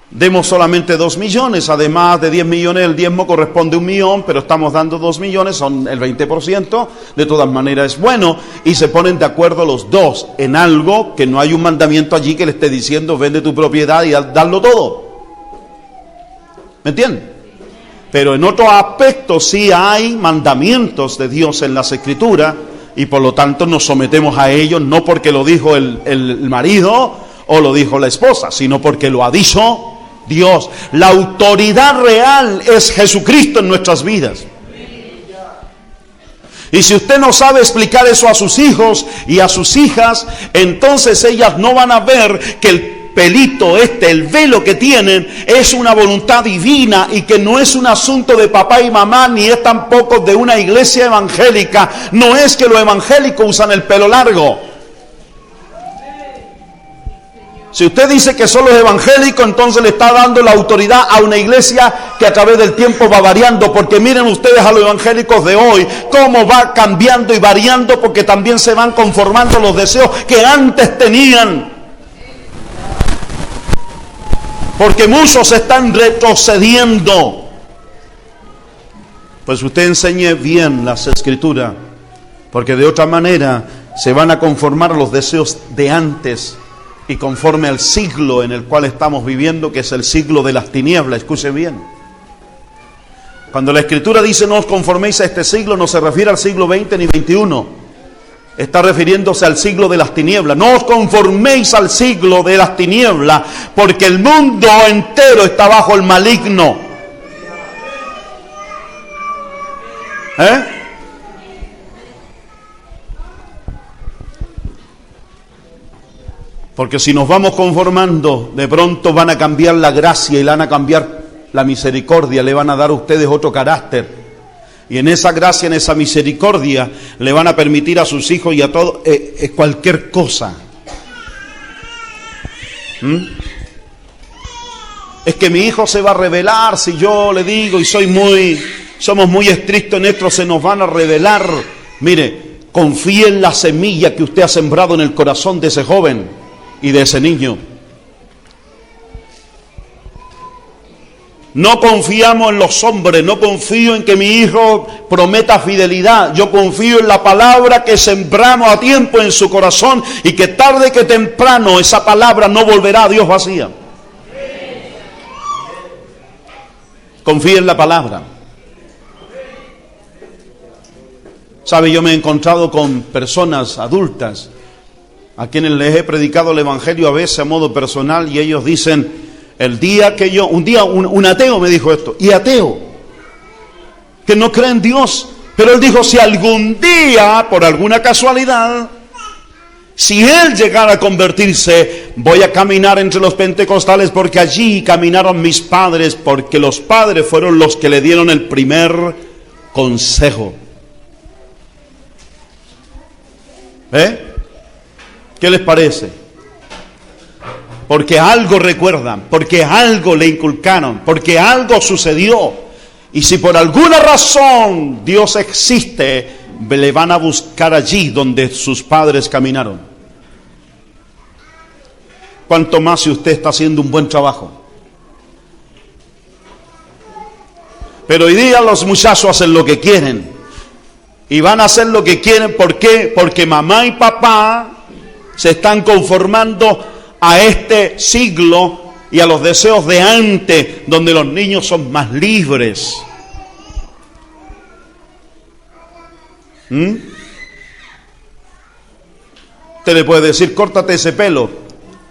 demos solamente 2 millones, además de 10 millones el diezmo corresponde a 1 millón, pero estamos dando 2 millones, son el 20%, de todas maneras es bueno, y se ponen de acuerdo los dos en algo que no hay un mandamiento allí que le esté diciendo vende tu propiedad y darlo todo. ¿Me entienden? Pero en otros aspectos sí hay mandamientos de Dios en las Escrituras, y por lo tanto nos sometemos a ellos, no porque lo dijo el marido o lo dijo la esposa, sino porque lo ha dicho Dios. La autoridad real es Jesucristo en nuestras vidas. Y si usted no sabe explicar eso a sus hijos y a sus hijas, entonces ellas no van a ver que el pelito el velo que tienen, es una voluntad divina y que no es un asunto de papá y mamá, ni es tampoco de una iglesia evangélica. No es que los evangélicos usan el pelo largo. Si usted dice que son los evangélicos, entonces le está dando la autoridad a una iglesia que a través del tiempo va variando. Porque miren ustedes a los evangélicos de hoy, cómo va cambiando y variando, porque también se van conformando los deseos que antes tenían. Porque muchos están retrocediendo. Pues usted enseñe bien las Escrituras, porque de otra manera se van a conformar a los deseos de antes. Y conforme al siglo en el cual estamos viviendo, que es el siglo de las tinieblas, escuche bien. Cuando la Escritura dice no os conforméis a este siglo, no se refiere al siglo XX ni XXI. Está refiriéndose al siglo de las tinieblas. No os conforméis al siglo de las tinieblas, porque el mundo entero está bajo el maligno. Porque si nos vamos conformando, de pronto van a cambiar la gracia y le van a cambiar la misericordia, le van a dar a ustedes otro carácter. Y en esa gracia, en esa misericordia, le van a permitir a sus hijos y a todos cualquier cosa. Es que mi hijo se va a rebelar si yo le digo y somos muy estrictos en esto, se nos van a rebelar. Mire, confíe en la semilla que usted ha sembrado en el corazón de ese joven y de ese niño. No confiamos en los hombres, no confío en que mi hijo prometa fidelidad. Yo confío en la palabra que sembramos a tiempo en su corazón y que tarde que temprano esa palabra no volverá a Dios vacía. Confíe en la palabra. Sabe, yo me he encontrado con personas adultas a quienes les he predicado el evangelio a veces a modo personal y ellos dicen, un ateo me dijo esto, y ateo, que no cree en Dios, pero él dijo, si algún día, por alguna casualidad, si él llegara a convertirse, voy a caminar entre los pentecostales porque allí caminaron mis padres, porque los padres fueron los que le dieron el primer consejo. ¿Qué les parece? Porque algo recuerdan, porque algo le inculcaron, porque algo sucedió. Y si por alguna razón Dios existe, le van a buscar allí donde sus padres caminaron. Cuanto más si usted está haciendo un buen trabajo. Pero hoy día los muchachos hacen lo que quieren. Y van a hacer lo que quieren, ¿por qué? Porque mamá y papá se están conformando a este siglo y a los deseos de antes, donde los niños son más libres. Usted le puede decir, córtate ese pelo.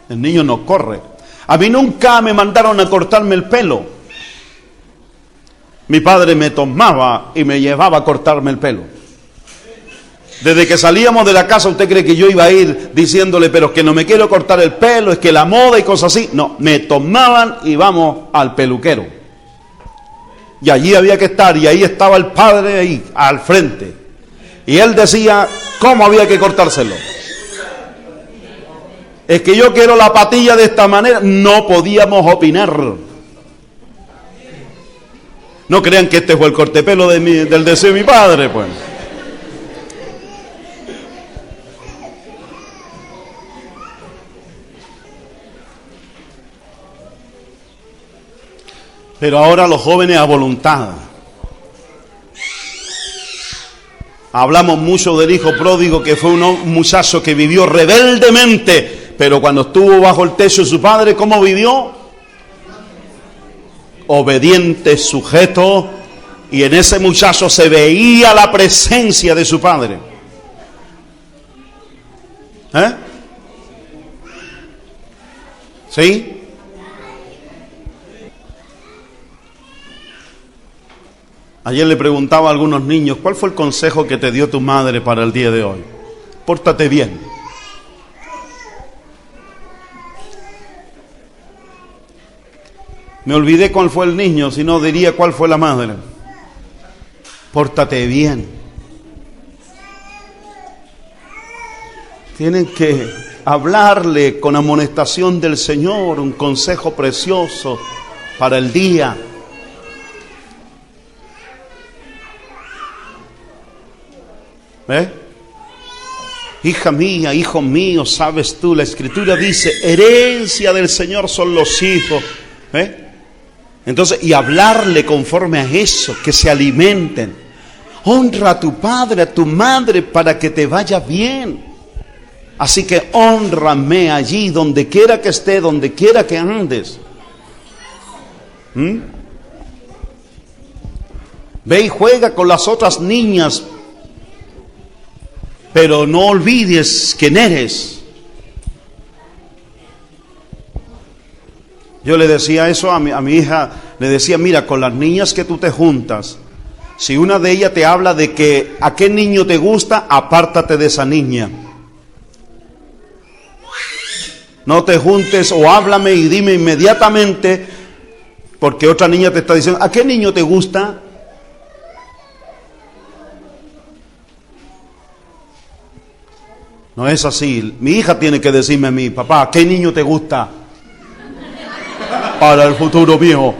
El niño no corre. A mí nunca me mandaron a cortarme el pelo. Mi padre me tomaba y me llevaba a cortarme el pelo. Desde que salíamos de la casa, ¿usted cree que yo iba a ir diciéndole, pero es que no me quiero cortar el pelo, es que la moda y cosas así? No, me tomaban y vamos al peluquero. Y allí había que estar, y ahí estaba el padre ahí, al frente. Y él decía, ¿cómo había que cortárselo? Es que yo quiero la patilla de esta manera. No podíamos opinar. No crean que este fue el cortepelo del deseo de mi padre, pues. Pero ahora los jóvenes a voluntad. Hablamos mucho del hijo pródigo, que fue un muchacho que vivió rebeldemente, pero cuando estuvo bajo el techo de su padre, ¿cómo vivió? Obediente, sujeto, y en ese muchacho se veía la presencia de su padre. ¿Sí? Ayer le preguntaba a algunos niños, ¿cuál fue el consejo que te dio tu madre para el día de hoy? Pórtate bien. Me olvidé cuál fue el niño, si no diría cuál fue la madre. Pórtate bien. Tienen que hablarle con amonestación del Señor, un consejo precioso para el día. ¿Eh? Hija mía, hijo mío, sabes tú, la Escritura dice, herencia del Señor son los hijos. Entonces, y hablarle conforme a eso, que se alimenten. Honra a tu padre, a tu madre, para que te vaya bien. Así que hónrame allí, donde quiera que esté, donde quiera que andes. Ve y juega con las otras niñas, pero no olvides quién eres. Yo le decía eso a mi hija, le decía, mira, con las niñas que tú te juntas, si una de ellas te habla de que a qué niño te gusta, apártate de esa niña. No te juntes o háblame y dime inmediatamente, porque otra niña te está diciendo, ¿a qué niño te gusta? No es así. Mi hija tiene que decirme a mí, papá, ¿qué niño te gusta para el futuro mío?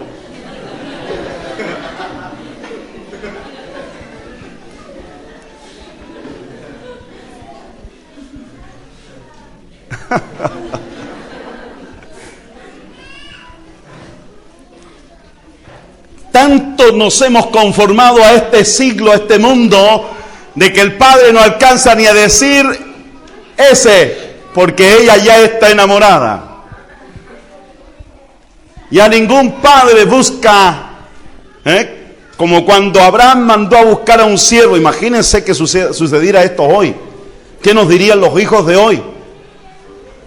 Tanto nos hemos conformado a este siglo, a este mundo, de que el padre no alcanza ni a decir ese, porque ella ya está enamorada. Ya ningún padre busca, como cuando Abraham mandó a buscar a un siervo. Imagínense que sucediera esto hoy. ¿Qué nos dirían los hijos de hoy?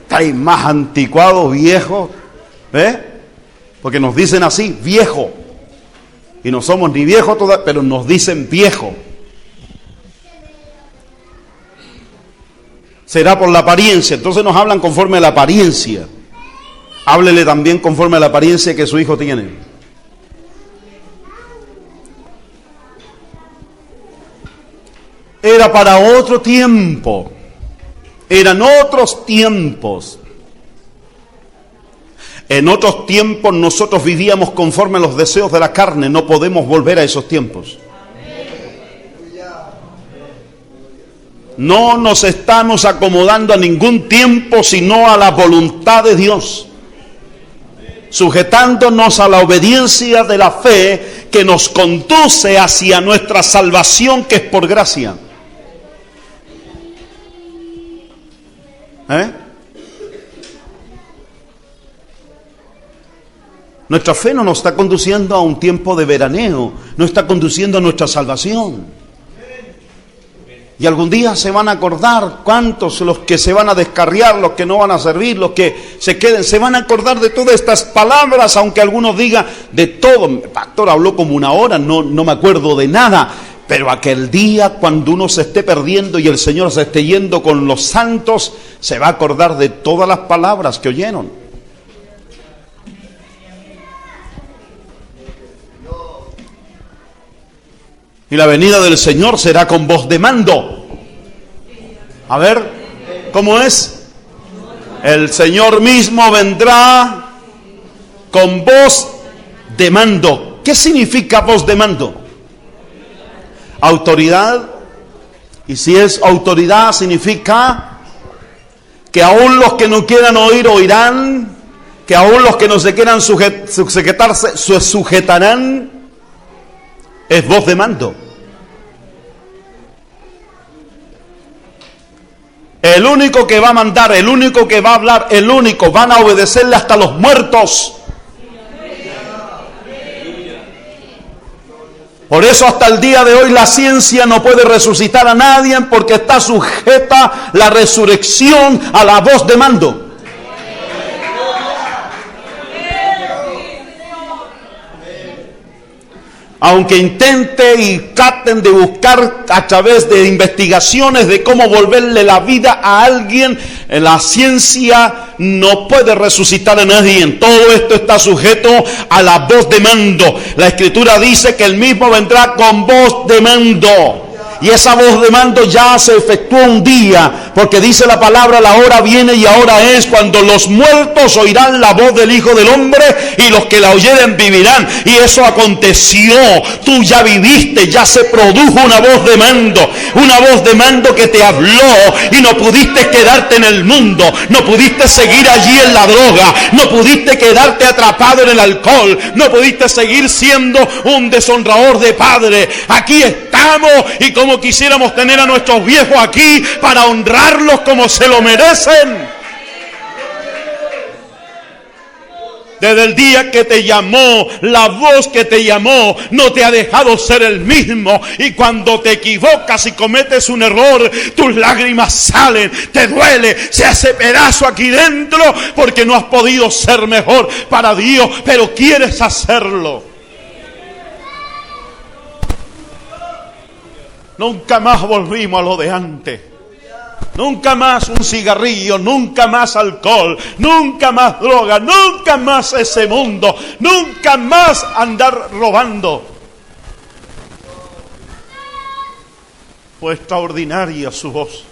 Estáis más anticuados, viejos, porque nos dicen así, viejo. Y no somos ni viejos todavía, pero nos dicen viejo. Será por la apariencia, entonces nos hablan conforme a la apariencia. Háblele también conforme a la apariencia que su hijo tiene. Era para otro tiempo, eran otros tiempos. En otros tiempos nosotros vivíamos conforme a los deseos de la carne, no podemos volver a esos tiempos. No nos estamos acomodando a ningún tiempo, sino a la voluntad de Dios, sujetándonos a la obediencia de la fe que nos conduce hacia nuestra salvación, que es por gracia. Nuestra fe no nos está conduciendo a un tiempo de veraneo, no está conduciendo a nuestra salvación. Y algún día se van a acordar, ¿cuántos? Los que se van a descarriar, los que no van a servir, los que se queden, se van a acordar de todas estas palabras, aunque algunos digan de todo. El pastor habló como una hora, no me acuerdo de nada. Pero aquel día, cuando uno se esté perdiendo y el Señor se esté yendo con los santos, se va a acordar de todas las palabras que oyeron. Y la venida del Señor será con voz de mando. A ver, ¿cómo es? El Señor mismo vendrá con voz de mando. ¿Qué significa voz de mando? Autoridad. Y si es autoridad, significa que aún los que no quieran oír, oirán. que aún los que no se quieran sujetarse, se sujetarán, es voz de mando. El único que va a mandar, el único que va a hablar, el único, van a obedecerle hasta los muertos. Por eso hasta el día de hoy la ciencia no puede resucitar a nadie, porque está sujeta la resurrección a la voz de mando. Aunque intente y traten de buscar a través de investigaciones de cómo volverle la vida a alguien, la ciencia no puede resucitar a nadie. Todo esto está sujeto a la voz de mando. La Escritura dice que el mismo vendrá con voz de mando. Y esa voz de mando ya se efectuó un día, porque dice la palabra: la hora viene y ahora es, cuando los muertos oirán la voz del Hijo del Hombre, y los que la oyeren vivirán. Y eso aconteció. Tú ya viviste, ya se produjo una voz de mando que te habló, y no pudiste quedarte en el mundo, no pudiste seguir allí en la droga, no pudiste quedarte atrapado en el alcohol, no pudiste seguir siendo un deshonrador de padre. Aquí estamos, y como quisiéramos tener a nuestros viejos aquí para honrarlos como se lo merecen. Desde el día que te llamó, la voz que te llamó no te ha dejado ser el mismo. Y cuando te equivocas y cometes un error, tus lágrimas salen, te duele, se hace pedazo aquí dentro, porque no has podido ser mejor para Dios, pero quieres hacerlo. Nunca más volvimos a lo de antes. Nunca más un cigarrillo, nunca más alcohol, nunca más droga, nunca más ese mundo, nunca más andar robando. Fue extraordinaria su voz.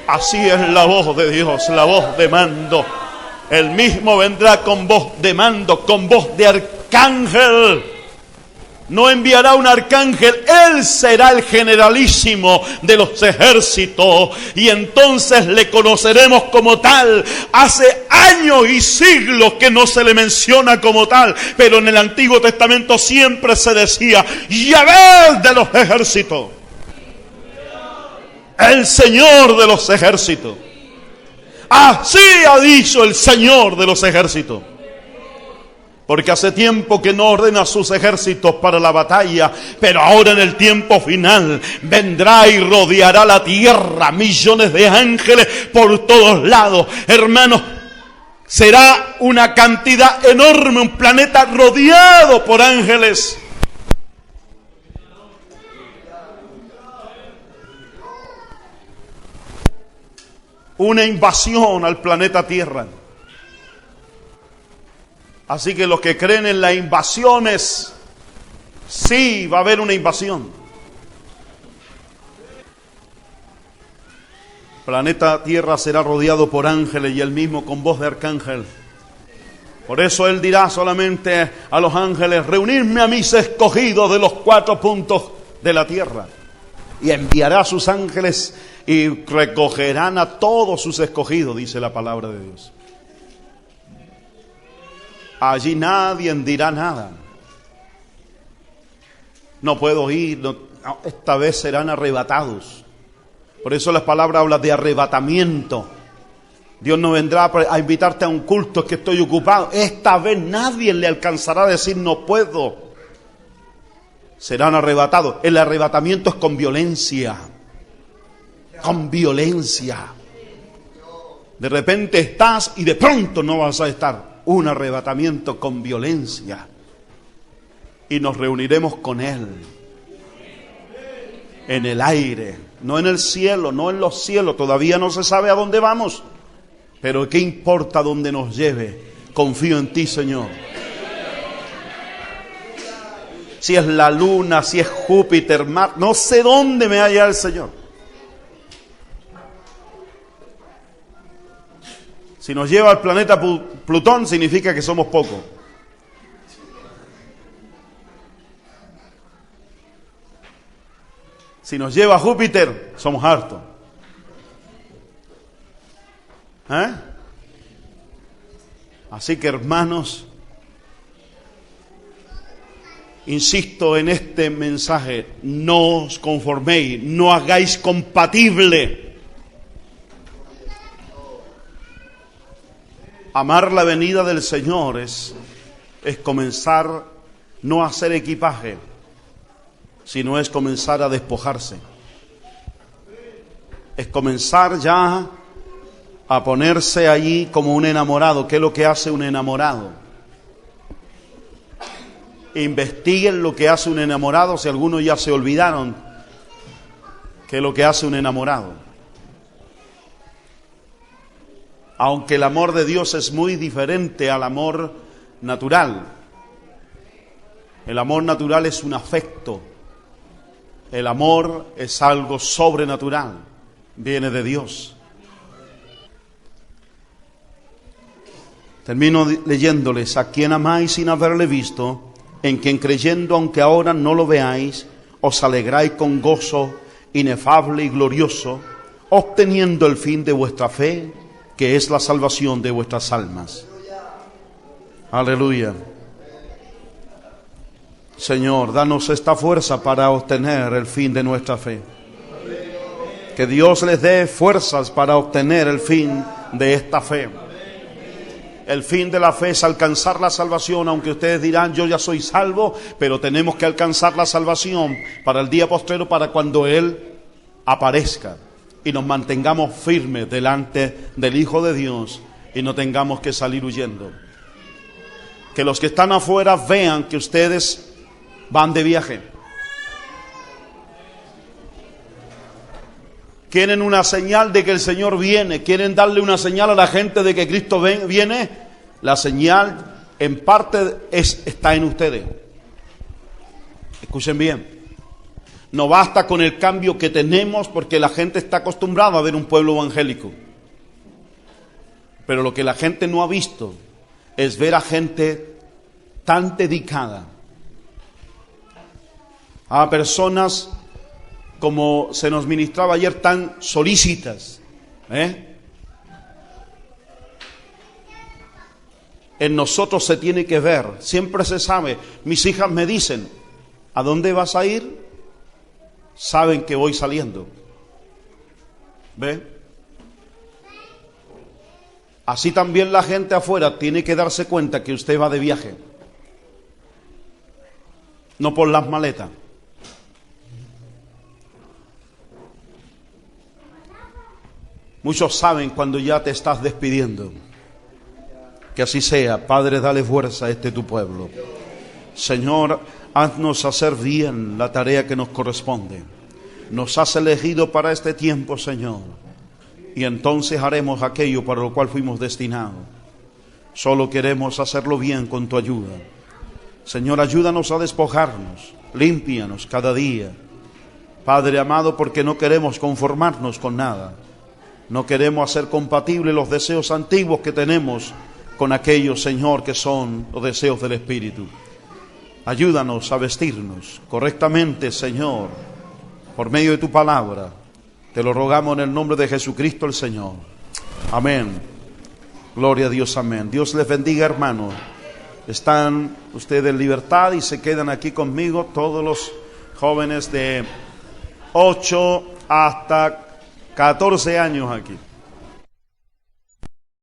Así es la voz de Dios, la voz de mando. Él mismo vendrá con voz de mando, con voz de arcángel. No enviará un arcángel, Él será el generalísimo de los ejércitos, y entonces le conoceremos como tal. Hace años y siglos que no se le menciona como tal, pero en el Antiguo Testamento siempre se decía: Yahvé de los ejércitos, el Señor de los ejércitos. Así ha dicho el Señor de los ejércitos. Porque hace tiempo que no ordena sus ejércitos para la batalla, pero ahora en el tiempo final vendrá y rodeará la tierra, millones de ángeles por todos lados. Hermanos, será una cantidad enorme, un planeta rodeado por ángeles. Una invasión al planeta Tierra. Así que los que creen en las invasiones, sí, va a haber una invasión. Planeta Tierra será rodeado por ángeles, y él mismo con voz de arcángel. Por eso él dirá solamente a los ángeles: reunidme a mis escogidos de los 4 puntos de la tierra. Y enviará a sus ángeles y recogerán a todos sus escogidos, dice la palabra de Dios. Allí nadie dirá nada. No puedo ir, esta vez serán arrebatados. Por eso las palabras hablan de arrebatamiento. Dios no vendrá a invitarte a un culto, es que estoy ocupado. Esta vez nadie le alcanzará a decir no puedo. Serán arrebatados. El arrebatamiento es con violencia. Con violencia. De repente estás y de pronto no vas a estar. Un arrebatamiento con violencia, y nos reuniremos con Él en el aire, no en el cielo, no en los cielos. Todavía no se sabe a dónde vamos, pero ¿qué importa dónde nos lleve? Confío en ti, Señor. Si es la luna, si es Júpiter, Marte, no sé dónde me halla el Señor. Si nos lleva al planeta Plutón, significa que somos pocos. Si nos lleva a Júpiter, somos hartos. Así que, hermanos, insisto en este mensaje: no os conforméis, no hagáis compatible amar la venida del Señor es comenzar no a hacer equipaje, sino es comenzar a despojarse. Es comenzar ya a ponerse allí como un enamorado. ¿Qué es lo que hace un enamorado? Investiguen lo que hace un enamorado, si algunos ya se olvidaron qué es lo que hace un enamorado. Aunque el amor de Dios es muy diferente al amor natural. El amor natural es un afecto. El amor es algo sobrenatural. Viene de Dios. Termino leyéndoles: a quien amáis sin haberle visto, en quien creyendo, aunque ahora no lo veáis, os alegráis con gozo inefable y glorioso, obteniendo el fin de vuestra fe, que es la salvación de vuestras almas. Aleluya. Señor, danos esta fuerza para obtener el fin de nuestra fe. Que Dios les dé fuerzas para obtener el fin de esta fe. El fin de la fe es alcanzar la salvación, aunque ustedes dirán: yo ya soy salvo, pero tenemos que alcanzar la salvación para el día postrero, para cuando Él aparezca y nos mantengamos firmes delante del Hijo de Dios y no tengamos que salir huyendo. Que los que están afuera vean que ustedes van de viaje. Quieren una señal de que el Señor viene. Quieren darle una señal a la gente de que Cristo viene. La señal en parte está en ustedes. Escuchen bien. No basta con el cambio que tenemos, porque la gente está acostumbrada a ver un pueblo evangélico. Pero lo que la gente no ha visto es ver a gente tan dedicada, a personas, como se nos ministraba ayer, tan solícitas, En nosotros se tiene que ver, siempre se sabe. Mis hijas me dicen: ¿a dónde vas a ir? Saben que voy saliendo. ¿Ve? Así también la gente afuera tiene que darse cuenta que usted va de viaje. No por las maletas. Muchos saben cuando ya te estás despidiendo. Que así sea. Padre, dale fuerza a este tu pueblo. Señor, haznos hacer bien la tarea que nos corresponde. Nos has elegido para este tiempo, Señor, y entonces haremos aquello para lo cual fuimos destinados. Solo queremos hacerlo bien con tu ayuda. Señor, ayúdanos a despojarnos, límpianos cada día. Padre amado, porque no queremos conformarnos con nada. No queremos hacer compatibles los deseos antiguos que tenemos con aquellos, Señor, que son los deseos del Espíritu. Ayúdanos a vestirnos correctamente, Señor, por medio de tu palabra. Te lo rogamos en el nombre de Jesucristo el Señor. Amén. Gloria a Dios, amén. Dios les bendiga, hermanos. Están ustedes en libertad y se quedan aquí conmigo todos los jóvenes de 8 hasta 14 años aquí.